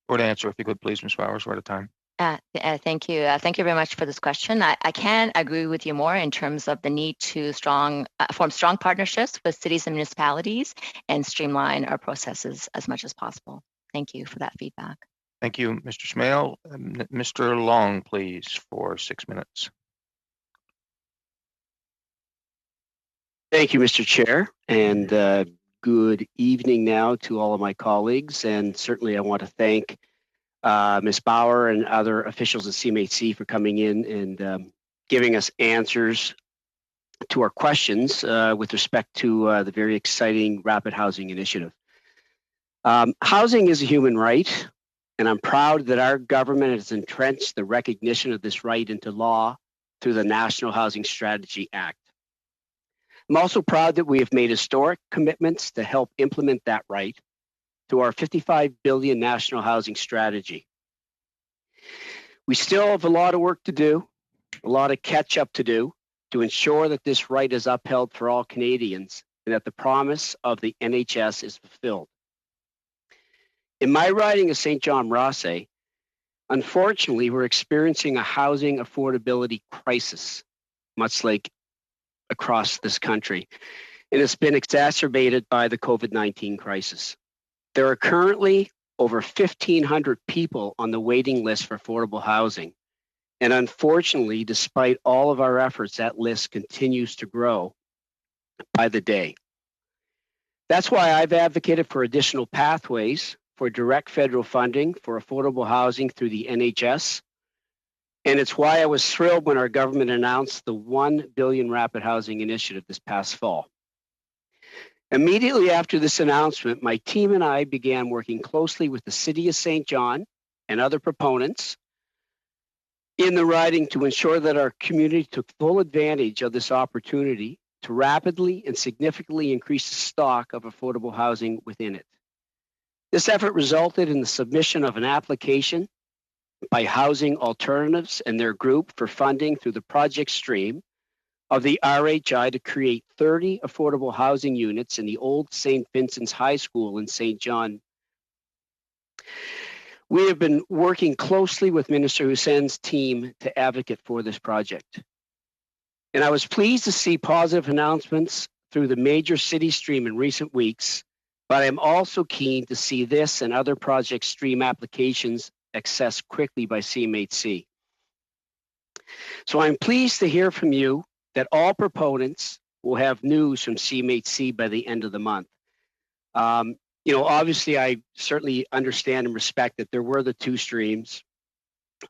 Short answer, if you could, please, Ms. Flowers. We're out of time. Thank you. Thank you very much for this question. I can agree with you more in terms of the need to form strong partnerships with cities and municipalities and streamline our processes as much as possible. Thank you for that feedback. Thank you, Mr. Smale. Mr. Long, please, for 6 minutes. Thank you, Mr. Chair, and good evening now to all of my colleagues. And certainly I want to thank Ms. Bauer and other officials at CMHC for coming in and giving us answers to our questions with respect to the very exciting Rapid Housing Initiative. Housing is a human right, and I'm proud that our government has entrenched the recognition of this right into law through the National Housing Strategy Act. I'm also proud that we have made historic commitments to help implement that right through our $55 billion National Housing Strategy. We still have a lot of work to do, a lot of catch up to do to ensure that this right is upheld for all Canadians and that the promise of the NHS is fulfilled. In my riding of St. John Rothsay, Unfortunately, we're experiencing a housing affordability crisis, much like across this country, and it's been exacerbated by the COVID-19 crisis. There are currently over 1,500 people on the waiting list for affordable housing. And unfortunately, despite all of our efforts, that list continues to grow by the day. That's why I've advocated for additional pathways for direct federal funding for affordable housing through the NHS. And it's why I was thrilled when our government announced the $1 billion Rapid Housing Initiative this past fall. Immediately after this announcement, my team and I began working closely with the City of St. John and other proponents in the riding to ensure that our community took full advantage of this opportunity to rapidly and significantly increase the stock of affordable housing within it. This effort resulted in the submission of an application by Housing Alternatives and their group for funding through the project stream of the RHI to create 30 affordable housing units in the old St. Vincent's High School in St. John. We have been working closely with Minister Hussein's team to advocate for this project. And I was pleased to see positive announcements through the major city stream in recent weeks, but I'm also keen to see this and other project stream applications accessed quickly by CMHC. So I'm pleased to hear from you that all proponents will have news from CMHC by the end of the month. Obviously, I certainly understand and respect that there were the two streams.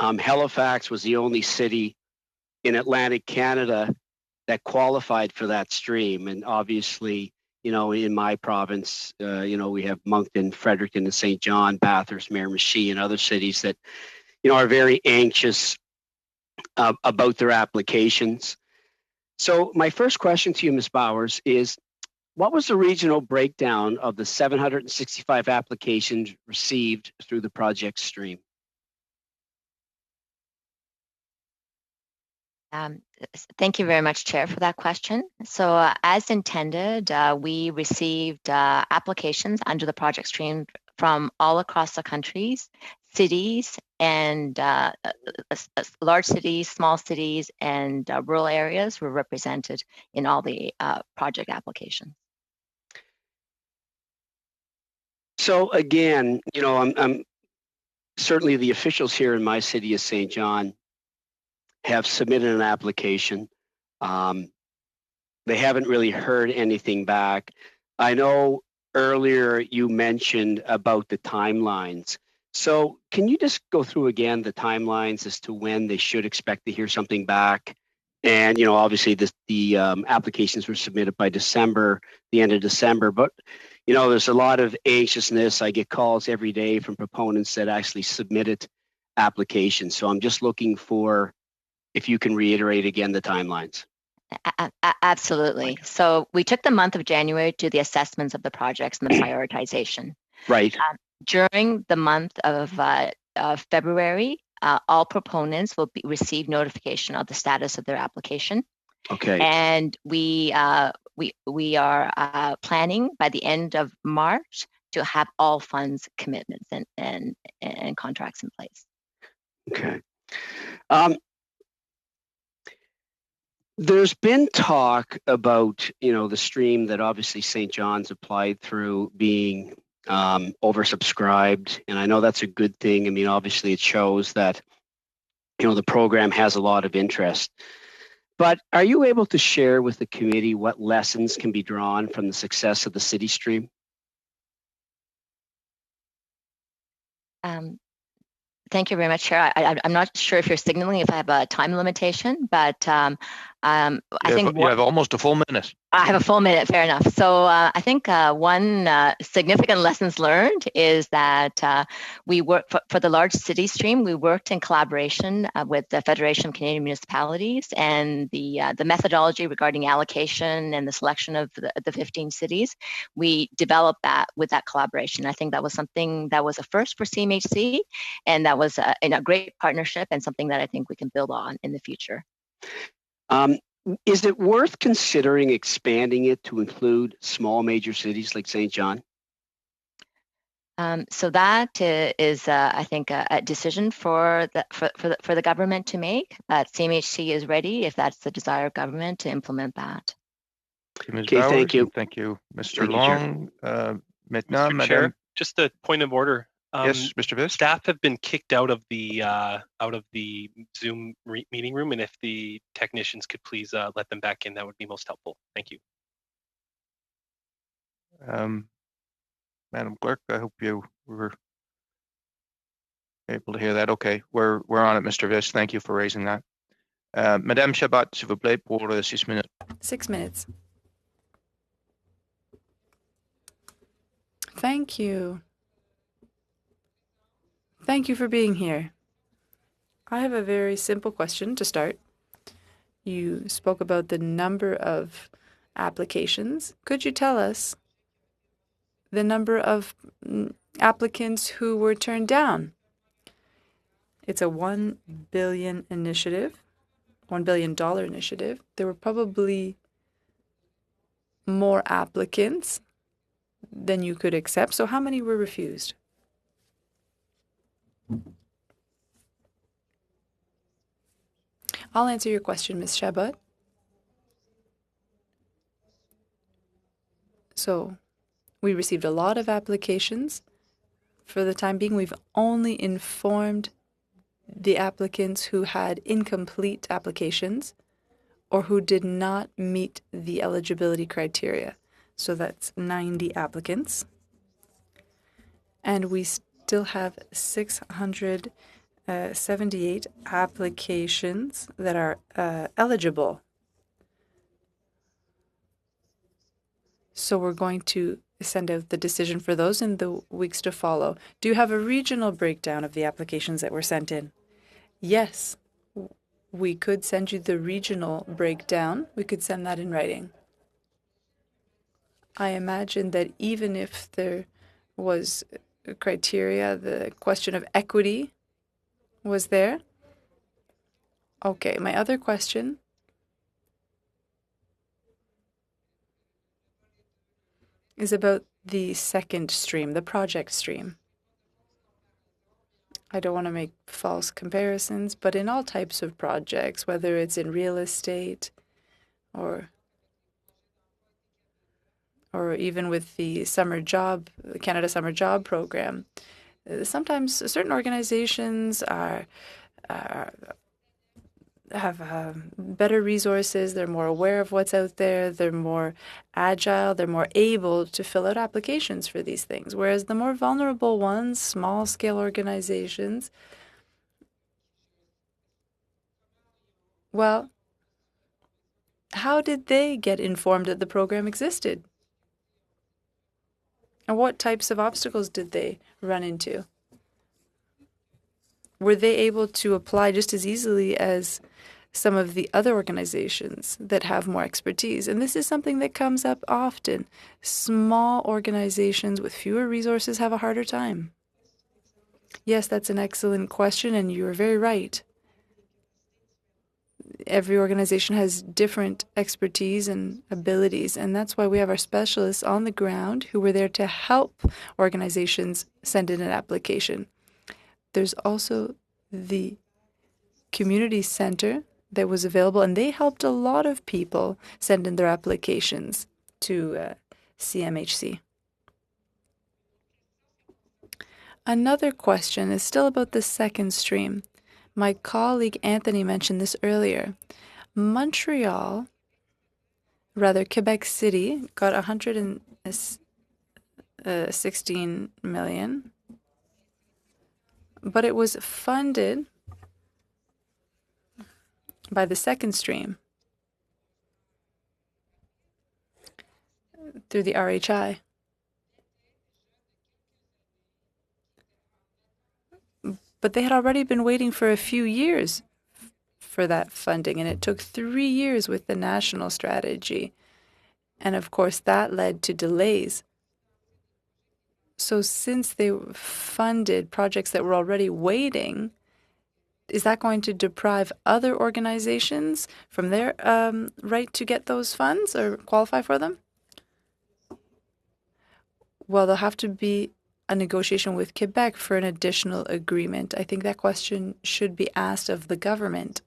Halifax was the only city in Atlantic Canada that qualified for that stream. And obviously, in my province, we have Moncton, Fredericton, and St. John, Bathurst, Miramichi, and other cities that, are very anxious about their applications. So my first question to you, Ms. Bowers, is what was the regional breakdown of the 765 applications received through the project stream? Thank you very much, Chair, for that question. So as intended, we received applications under the project stream from all across the countries, cities, and large cities, small cities, and rural areas were represented in all the project applications. So again, I'm certainly the officials here in my city of St. John have submitted an application. They haven't really heard anything back. I know earlier you mentioned about the timelines. So can you just go through again the timelines as to when they should expect to hear something back? And, obviously the applications were submitted by December, the end of December, but, there's a lot of anxiousness. I get calls every day from proponents that actually submitted applications. So I'm just looking for, if you can reiterate again the timelines. Absolutely. So we took the month of January to the assessments of the projects and the prioritization. Right. During the month of February, all proponents will receive notification of the status of their application. Okay. And we are planning by the end of March to have all funds commitments and contracts in place. Okay. There's been talk about, the stream that obviously St. John's applied through being oversubscribed. And I know that's a good thing. I mean, obviously it shows that, the program has a lot of interest. But are you able to share with the committee what lessons can be drawn from the success of the city stream? Thank you very much, Chair. I'm not sure if you're signaling if I have a time limitation, but I think you have almost a full minute. I have a full minute, fair enough. So I think one significant lessons learned is that we work for the large city stream. We worked in collaboration with the Federation of Canadian Municipalities, and the methodology regarding allocation and the selection of the 15 cities. We developed that with that collaboration. I think that was something that was a first for CMHC, and that was in a great partnership and something that I think we can build on in the future. Is it worth considering expanding it to include small major cities like St. John? So that is, I think, a decision for the government to make. But CMHC is ready, if that's the desire of government, to implement that. Okay, thank you. Thank you, Mr. Thank you, Long. Maintenant, Mr. Madame. Chair, just a point of order. Yes, Mr. Viss. Staff have been kicked out of the Zoom meeting room, and if the technicians could please let them back in, that would be most helpful. Thank you. Madam Clerk, I hope you were able to hear that. Okay, we're on it, Mr. Viss. Thank you for raising that. Madame Chabot, s'il vous plaît, pour 6 minutes. 6 minutes. Thank you. Thank you for being here. I have a very simple question to start. You spoke about the number of applications. Could you tell us the number of applicants who were turned down? It's a $1 billion initiative, $1 billion initiative. There were probably more applicants than you could accept. So how many were refused? I'll answer your question, Ms. Chabot. So we received a lot of applications. For the time being, we've only informed the applicants who had incomplete applications or who did not meet the eligibility criteria. So that's 90 applicants. And we still have 678 applications that are eligible. So we're going to send out the decision for those in the weeks to follow. Do you have a regional breakdown of the applications that were sent in? Yes, we could send you the regional breakdown. We could send that in writing. I imagine that even if there was a criteria, the question of equity was there. Okay, my other question is about the second stream, the project stream. I don't want to make false comparisons, but in all types of projects, whether it's in real estate or even with the Canada Summer Job Program, sometimes certain organizations have better resources, they're more aware of what's out there, they're more agile, they're more able to fill out applications for these things. Whereas the more vulnerable ones, small-scale organizations, well, how did they get informed that the program existed? And what types of obstacles did they run into? Were they able to apply just as easily as some of the other organizations that have more expertise? And this is something that comes up often. Small organizations with fewer resources have a harder time. Yes, that's an excellent question, and you are very right. Every organization has different expertise and abilities, and that's why we have our specialists on the ground who were there to help organizations send in an application. There's also the community center that was available, and they helped a lot of people send in their applications to CMHC. Another question is still about the second stream. My colleague Anthony mentioned this earlier. Quebec City got $116 million, but it was funded by the second stream through the RHI. But they had already been waiting for a few years for that funding, and it took 3 years with the national strategy. And of course, that led to delays. So since they funded projects that were already waiting, is that going to deprive other organizations from their right to get those funds or qualify for them? Well, they'll have to be a negotiation with Quebec for an additional agreement? I think that question should be asked of the government.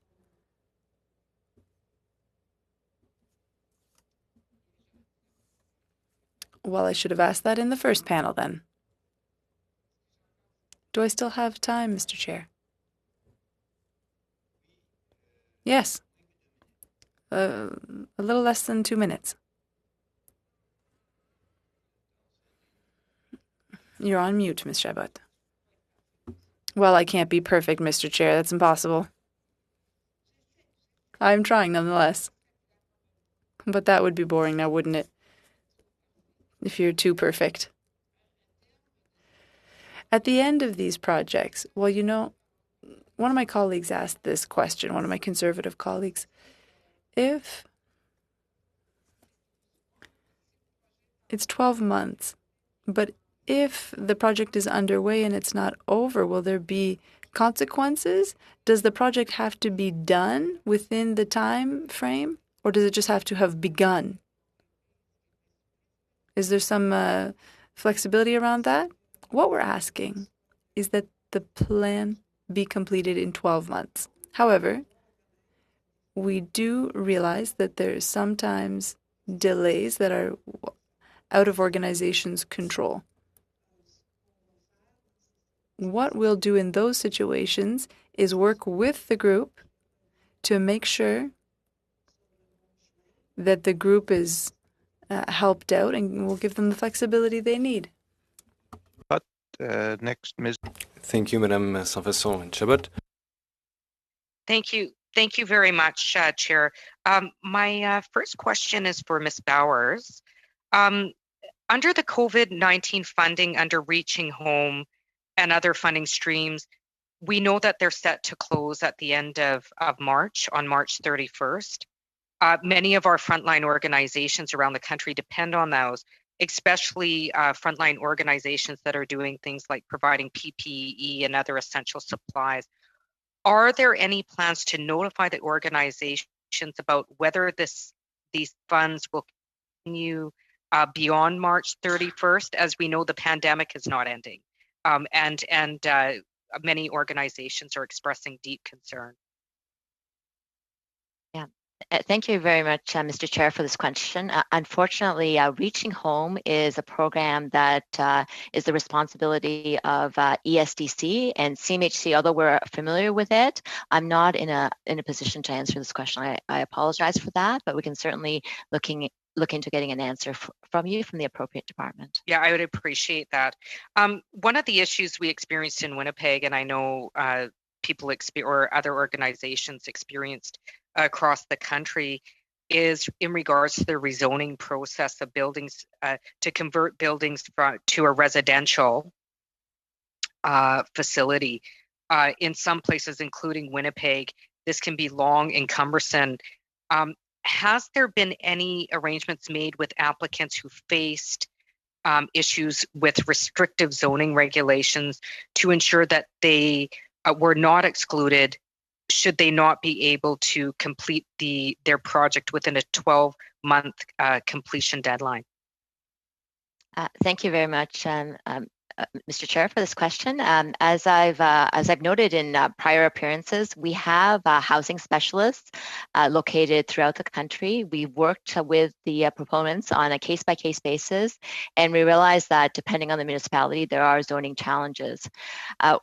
Well, I should have asked that in the first panel then. Do I still have time, Mr. Chair? Yes. A little less than 2 minutes. You're on mute, Ms. Chabot. Well, I can't be perfect, Mr. Chair. That's impossible. I'm trying nonetheless. But that would be boring now, wouldn't it? If you're too perfect. At the end of these projects, well, you know, one of my colleagues asked this question, one of my conservative colleagues. If it's 12 months, but if the project is underway and it's not over, will there be consequences? Does the project have to be done within the time frame, or does it just have to have begun? Is there some flexibility around that? What we're asking is that the plan be completed in 12 months. However, we do realize that there's sometimes delays that are out of organization's control. What we'll do in those situations is work with the group to make sure that the group is helped out, and we'll give them the flexibility they need. Next, Ms. Thank you, Madame Sanfasson Chabot. Thank you. Thank you very much, Chair. My first question is for Ms. Bowers. Under the COVID-19 funding under Reaching Home and other funding streams, we know that they're set to close at the end of March, on March 31st. Many of our frontline organizations around the country depend on those, especially frontline organizations that are doing things like providing PPE and other essential supplies. Are there any plans to notify the organizations about whether these funds will continue beyond March 31st, as we know the pandemic is not ending, and many organizations are expressing deep concern? Yeah. Thank you very much, Mr. Chair, for this question. Unfortunately, Reaching Home is a program that is the responsibility of ESDC and CMHC. Although we're familiar with it, I'm not in a position to answer this question. I apologize for that, but we can certainly look into getting an answer from you from the appropriate department. Yeah, I would appreciate that. One of the issues we experienced in Winnipeg, and I know people or other organizations experienced across the country, is in regards to the rezoning process of buildings to convert buildings to a residential facility. In some places, including Winnipeg, this can be long and cumbersome. Has there been any arrangements made with applicants who faced issues with restrictive zoning regulations to ensure that they were not excluded should they not be able to complete their project within a 12-month completion deadline? Thank you very much, Mr. Chair, for this question. As I've noted in prior appearances, we have housing specialists located throughout the country. We've worked with the proponents on a case-by-case basis, and we realize that depending on the municipality, there are zoning challenges.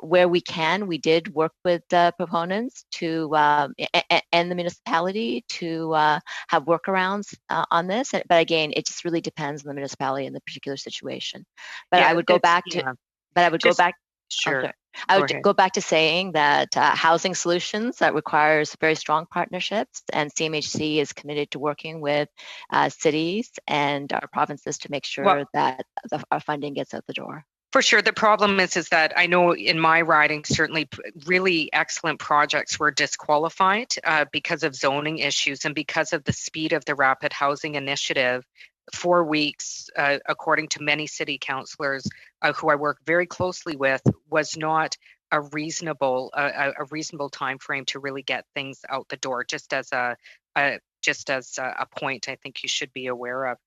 Where we can, we did work with the proponents and the municipality to have workarounds on this. But again, it just really depends on the municipality and the particular situation. But yeah, I would go back to. But I would go back. Sure. I would go back to saying that housing solutions that requires very strong partnerships, and CMHC is committed to working with cities and our provinces to make sure that our funding gets out the door. For sure. The problem is that I know in my riding, certainly really excellent projects were disqualified because of zoning issues and because of the speed of the Rapid Housing Initiative. 4 weeks, according to many city councillors who I work very closely with, was not a reasonable time frame to really get things out the door. Just as a point, I think you should be aware of.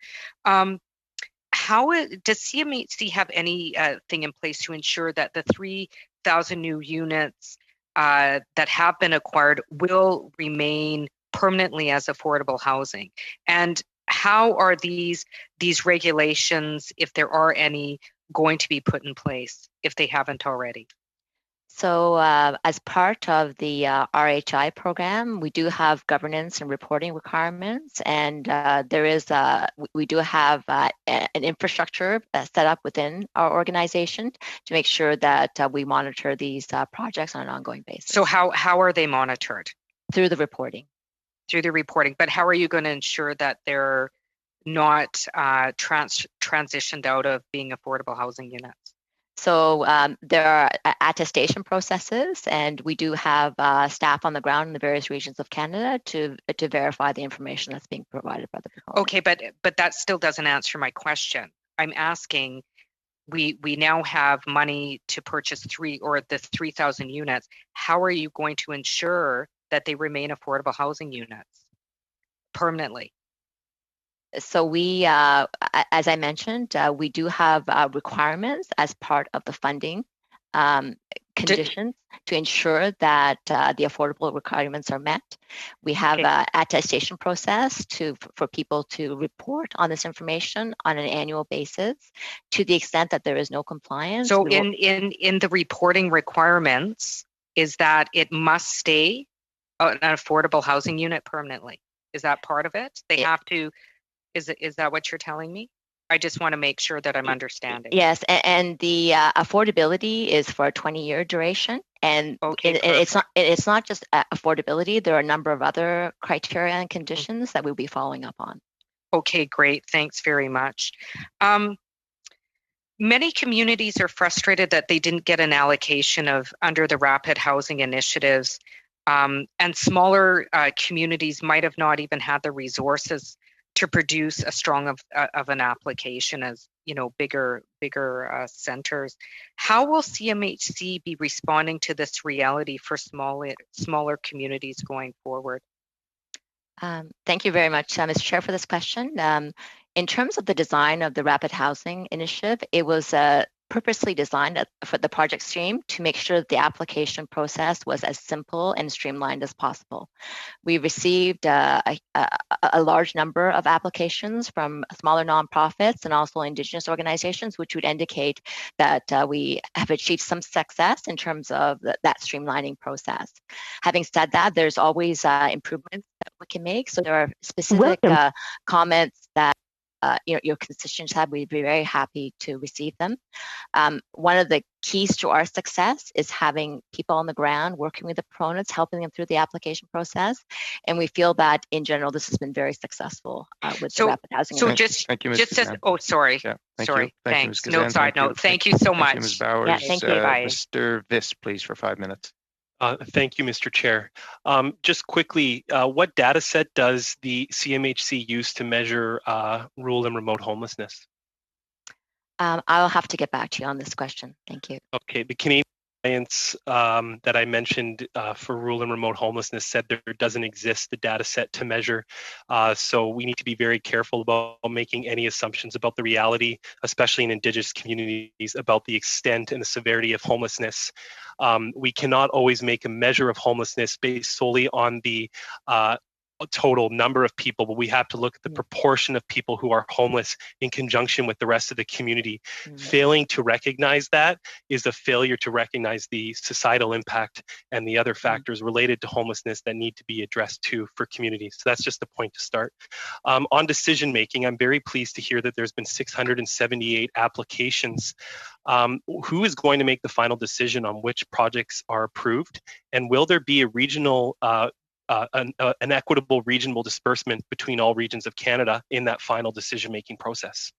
does CMHC have any thing in place to ensure that the 3,000 new units that have been acquired will remain permanently as affordable housing? And how are these regulations, if there are any, going to be put in place if they haven't already? So as part of the RHI program, we do have governance and reporting requirements, and we do have an infrastructure set up within our organization to make sure that we monitor these projects on an ongoing basis. So how are they monitored? Through the reporting. Through the reporting, but how are you going to ensure that they're not transitioned out of being affordable housing units? So there are attestation processes, and we do have staff on the ground in the various regions of Canada to verify the information that's being provided by the proponent. Okay, but that still doesn't answer my question. I'm asking, we now have money to purchase the 3,000 units. How are you going to ensure that they remain affordable housing units permanently? So we, as I mentioned, we do have requirements as part of the funding conditions to ensure that the affordable requirements are met. We have an attestation process for people to report on this information on an annual basis. To the extent that there is no compliance. So in the reporting requirements, is that it must stay an affordable housing unit permanently? Is that part of it? They have to. Is that what you're telling me? I just want to make sure that I'm understanding. Yes, and the affordability is for a 20-year duration, and it's not just affordability. There are a number of other criteria and conditions that we'll be following up on. Okay, great. Thanks very much. Many communities are frustrated that they didn't get an allocation under the rapid housing initiatives, and smaller communities might have not even had the resources to produce a strong of an application as bigger centers. How will CMHC be responding to this reality for smaller communities going forward? Thank you very much, Mr. Chair, for this question. In terms of the design of the Rapid Housing Initiative, it was purposely designed for the project stream to make sure that the application process was as simple and streamlined as possible. We received a large number of applications from smaller nonprofits and also Indigenous organizations, which would indicate that we have achieved some success in terms of that streamlining process. Having said that, there's always improvements that we can make. So there are specific comments that your constituents have. We'd be very happy to receive them. One of the keys to our success is having people on the ground working with the proponents, helping them through the application process. And we feel that in general, this has been very successful with the rapid housing. So thank you, sorry. Yeah, sorry. Thanks. Thank you, side note. Thank you so much. Thank you, Ms. Bowers. Yeah, thank you. Mr. Viss, please, for 5 minutes. Thank you, Mr. Chair. Just quickly, what data set does the CMHC use to measure rural and remote homelessness? I'll have to get back to you on this question. Thank you. Okay, the Canadian Alliance that I mentioned for rural and remote homelessness said there doesn't exist a data set to measure. So we need to be very careful about making any assumptions about the reality, especially in Indigenous communities, about the extent and the severity of homelessness. We cannot always make a measure of homelessness based solely on the total number of people, but we have to look at the proportion of people who are homeless in conjunction with the rest of the community. Failing to recognize that is a failure to recognize the societal impact and the other factors related to homelessness that need to be addressed too for communities. So that's just the point to start. On decision making, I'm very pleased to hear that there's been 678 applications. Who is going to make the final decision on which projects are approved? And will there be a regional an equitable regional disbursement between all regions of Canada in that final decision-making process?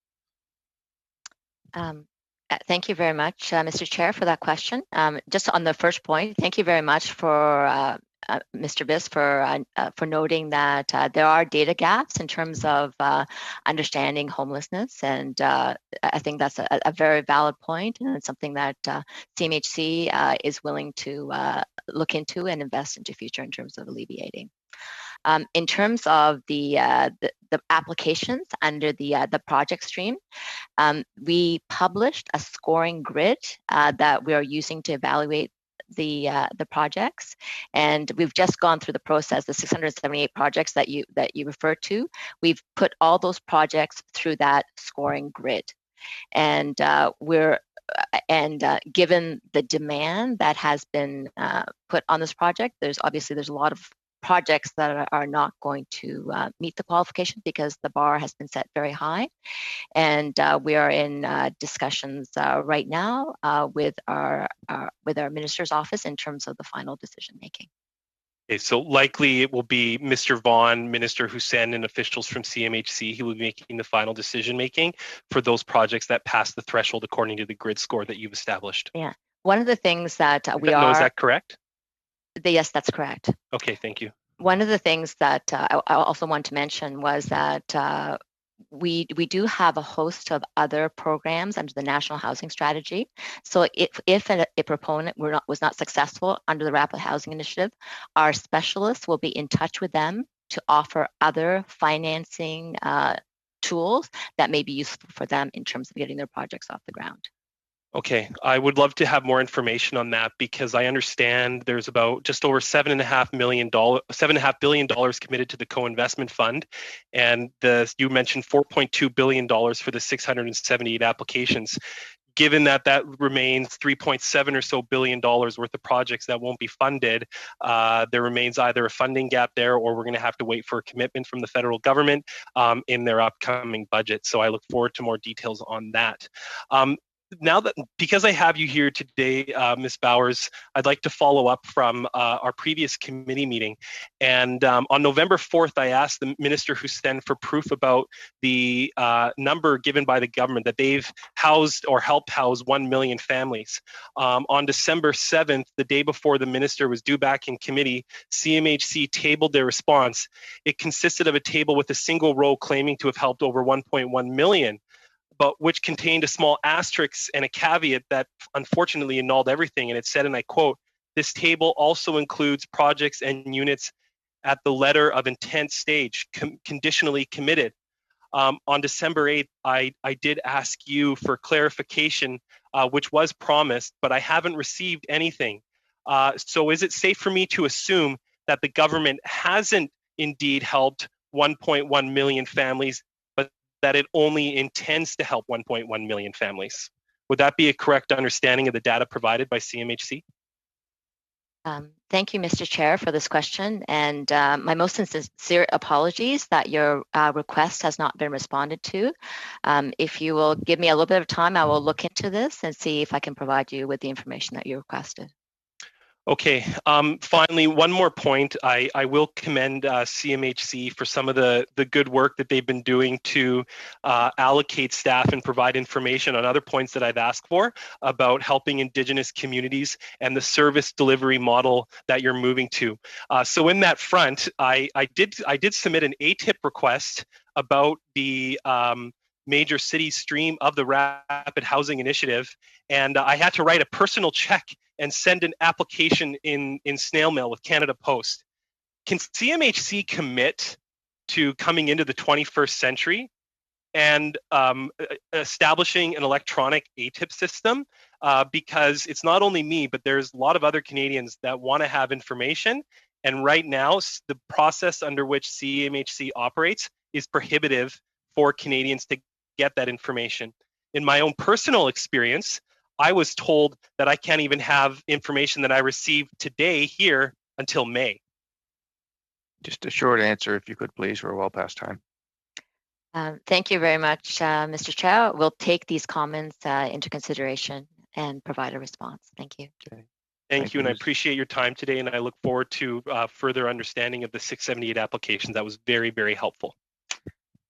Thank you very much, Mr. Chair, for that question. Just on the first point, thank you very much for Mr. Biss for noting that there are data gaps in terms of understanding homelessness, and I think that's a very valid point, and it's something that CMHC is willing to look into and invest into future in terms of alleviating. In terms of the applications under the project stream, we published a scoring grid that we are using to evaluate the projects, and we've just gone through the process. The 678 projects that you referred to, we've put all those projects through that scoring grid, and given the demand that has been put on this project, there's a lot of projects that are not going to meet the qualification because the bar has been set very high. And we are in discussions right now with our minister's office in terms of the final decision making. Okay, so likely it will be Mr. Vaughan, Minister Hussein, and officials from CMHC who will be making the final decision making for those projects that pass the threshold according to the grid score that you've established. Yeah, one of the things that is that correct? Yes, that's correct. Okay, thank you. One of the things that I also want to mention was that we do have a host of other programs under the National Housing Strategy. So if a proponent was not successful under the Rapid Housing Initiative, our specialists will be in touch with them to offer other financing tools that may be useful for them in terms of getting their projects off the ground. Okay, I would love to have more information on that because I understand there's about just over $7.5 billion committed to the co-investment fund, and you mentioned $4.2 billion for the 678 applications. Given that remains $3.7 or so billion worth of projects that won't be funded, there remains either a funding gap there, or we're going to have to wait for a commitment from the federal government in their upcoming budget. So I look forward to more details on that. Now that, because I have you here today, Ms. Bowers, I'd like to follow up from our previous committee meeting. And on November 4th, I asked the Minister Hussein for proof about the number given by the government that they've housed or helped house 1 million families. On December 7th, the day before the minister was due back in committee, CMHC tabled their response. It consisted of a table with a single row claiming to have helped over 1.1 million. But which contained a small asterisk and a caveat that unfortunately annulled everything. And it said, and I quote, "This table also includes projects and units at the letter of intent stage, conditionally committed." On December 8th, I did ask you for clarification, which was promised, but I haven't received anything. So is it safe for me to assume that the government hasn't indeed helped 1.1 million families, that it only intends to help 1.1 million families? Would that be a correct understanding of the data provided by CMHC? Thank you, Mr. Chair, for this question. And my most sincere apologies that your request has not been responded to. If you will give me a little bit of time, I will look into this and see if I can provide you with the information that you requested. Okay, finally, one more point. I will commend CMHC for some of the good work that they've been doing to allocate staff and provide information on other points that I've asked for about helping Indigenous communities and the service delivery model that you're moving to. So in that front, I did submit an ATIP request about the major city stream of the Rapid Housing Initiative, and I had to write a personal check and send an application in snail mail with Canada Post. Can CMHC commit to coming into the 21st century and establishing an electronic ATIP system? Because it's not only me, but there's a lot of other Canadians that want to have information. And right now, the process under which CMHC operates is prohibitive for Canadians to get that information. In my own personal experience, I was told that I can't even have information that I received today here until May. Just a short answer, if you could, please. We're well past time. Thank you very much, Mr. Chair. We'll take these comments into consideration and provide a response. Thank you. Okay. Thank you, and I appreciate your time today, and I look forward to further understanding of the 678 applications. That was very, very helpful.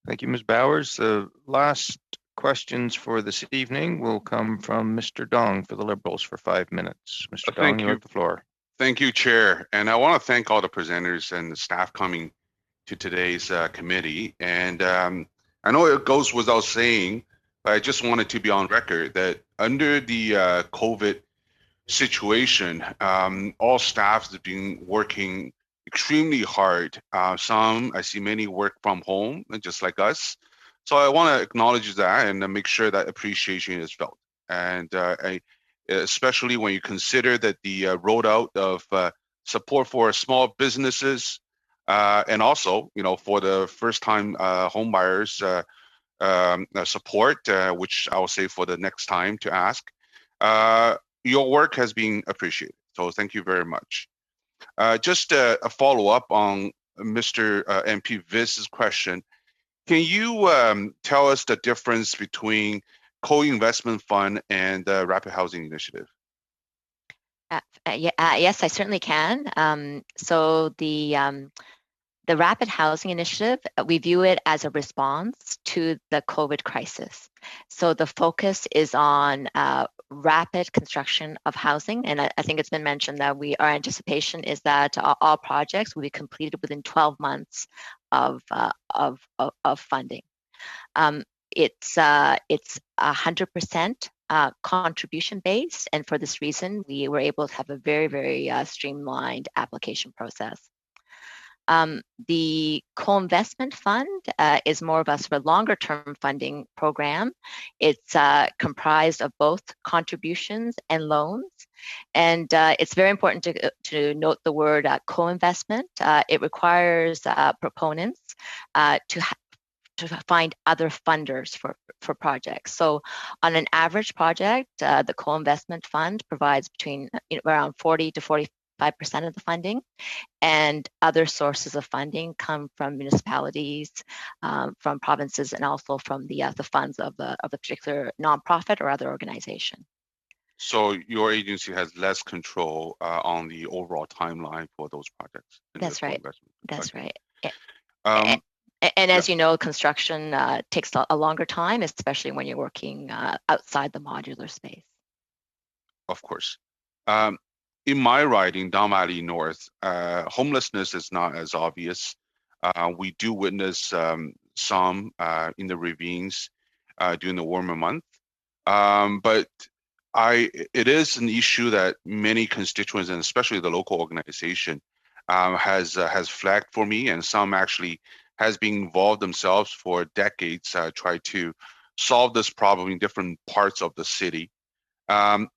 Thank you, Ms. Bowers. The last questions for this evening will come from Mr. Dong for the Liberals for 5 minutes. Mr. Dong, you have the floor. Thank you, Chair. And I want to thank all the presenters and the staff coming to today's committee. And I know it goes without saying, but I just wanted to be on record that under the COVID situation, all staffs have been working extremely hard. Some, I see many work from home, just like us. So I want to acknowledge that and make sure that appreciation is felt. And especially when you consider that the rollout of support for small businesses and also, for the first-time home buyers support, which I will say for the next time to ask. Your work has been appreciated. So thank you very much. Just a follow-up on Mr. MP Viz's question. Can you tell us the difference between co-investment fund and rapid housing initiative? Yes, I certainly can. So the Rapid Housing Initiative, we view it as a response to the COVID crisis. So the focus is on rapid construction of housing. And I think it's been mentioned that our anticipation is that all projects will be completed within 12 months of funding. It's 100% contribution based. And for this reason, we were able to have a very, very streamlined application process. The co-investment fund is more of a sort of longer-term funding program. It's comprised of both contributions and loans. And it's very important to note the word co-investment. It requires proponents to find other funders for projects. So on an average project, the co-investment fund provides between around 40 to 45% of the funding, and other sources of funding come from municipalities, from provinces, and also from the funds of the particular nonprofit or other organization. So your agency has less control on the overall timeline for those projects. That's right. That's right. And as you know, construction takes a longer time, especially when you're working outside the modular space. Of course. In my riding, Don Valley North, homelessness is not as obvious. We do witness some in the ravines during the warmer month. But it is an issue that many constituents, and especially the local organization, has flagged for me, and some actually has been involved themselves for decades, try to solve this problem in different parts of the city.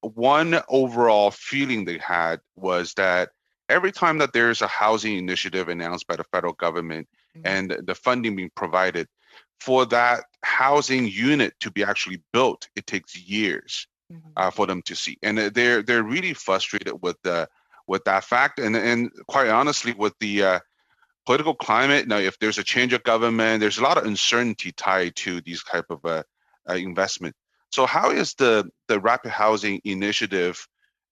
One overall feeling they had was that every time that there's a housing initiative announced by the federal government and the funding being provided, for that housing unit to be actually built, it takes years for them to see. And they're really frustrated with that fact. And quite honestly, with the political climate, now if there's a change of government, there's a lot of uncertainty tied to these type of investment. So how is the Rapid Housing Initiative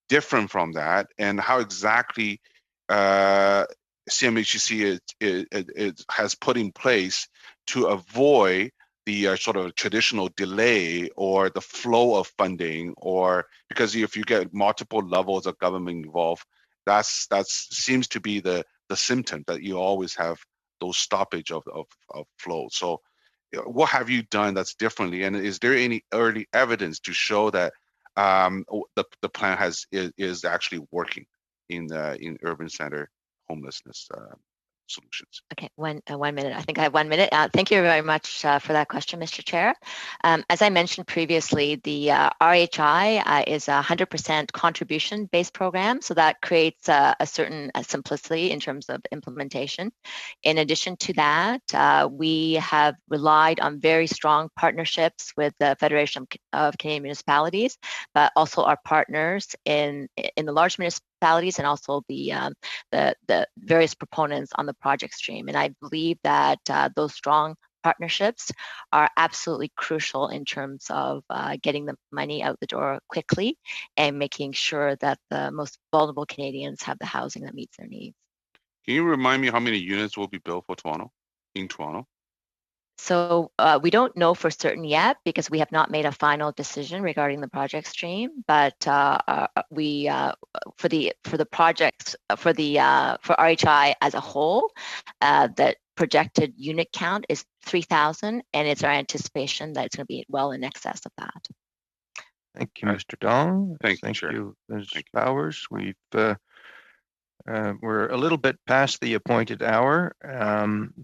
different from that, and how exactly CMHC it has put in place to avoid the sort of traditional delay or the flow of funding, or because if you get multiple levels of government involved, that seems to be the symptom that you always have those stoppage of flow. So what have you done that's differently, and is there any early evidence to show that the plan is actually working in urban center homelessness solutions? Okay, 1 minute. I think I have 1 minute. Thank you very much for that question, Mr. Chair. As I mentioned previously, the RHI is a 100% contribution-based program, so that creates a certain simplicity in terms of implementation. In addition to that, we have relied on very strong partnerships with the Federation of Canadian Municipalities, but also our partners in the large municipalities and also the various proponents on the project stream. And I believe that those strong partnerships are absolutely crucial in terms of getting the money out the door quickly and making sure that the most vulnerable Canadians have the housing that meets their needs. Can you remind me how many units will be built for Toronto, in Toronto? So we don't know for certain yet because we have not made a final decision regarding the project stream. But we for the projects for RHI as a whole, that projected unit count is 3,000, and it's our anticipation that it's going to be well in excess of that. Thank you, Mr. Dong. Thank you, Ms. Bowers. We're a little bit past the appointed hour,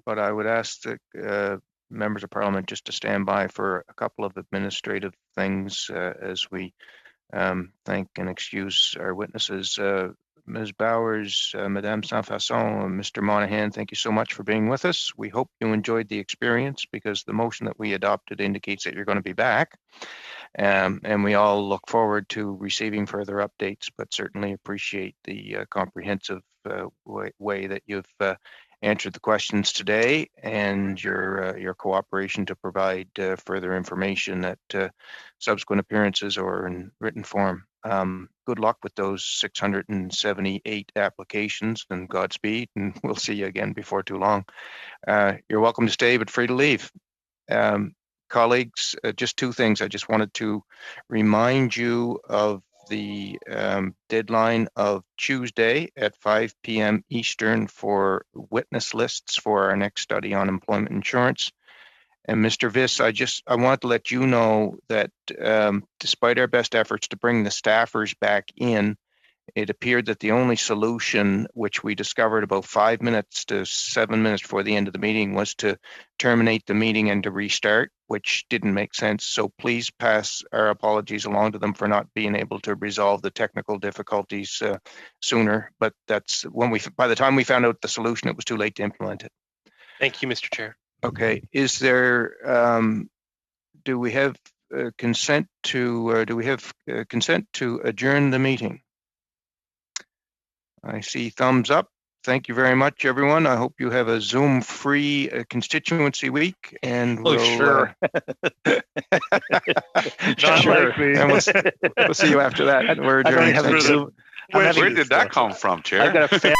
but I would ask the members of Parliament just to stand by for a couple of administrative things as we thank and excuse our witnesses. Ms. Bowers, Madame Saint-Fasson, and Mr. Monahan, thank you so much for being with us. We hope you enjoyed the experience because the motion that we adopted indicates that you're going to be back. And we all look forward to receiving further updates, but certainly appreciate the comprehensive way that you've answered the questions today and your cooperation to provide further information at subsequent appearances or in written form. Good luck with those 678 applications and Godspeed, and we'll see you again before too long. You're welcome to stay, but free to leave. Colleagues, just two things. I just wanted to remind you of the deadline of Tuesday at 5 p.m. Eastern for witness lists for our next study on employment insurance. And Mr. Viss, I wanted to let you know that despite our best efforts to bring the staffers back in, it appeared that the only solution, which we discovered about 5 minutes to 7 minutes before the end of the meeting, was to terminate the meeting and to restart, which didn't make sense. So please pass our apologies along to them for not being able to resolve the technical difficulties sooner. But that's by the time we found out the solution, it was too late to implement it. Thank you, Mr. Chair. Okay. Is there? Do we have consent to? Consent to adjourn the meeting? I see thumbs up. Thank you very much, everyone. I hope you have a Zoom-free constituency week, and sure. Not likely. And we'll see you after that. We're adjourned. Where did that come from, Chair? I've got a family.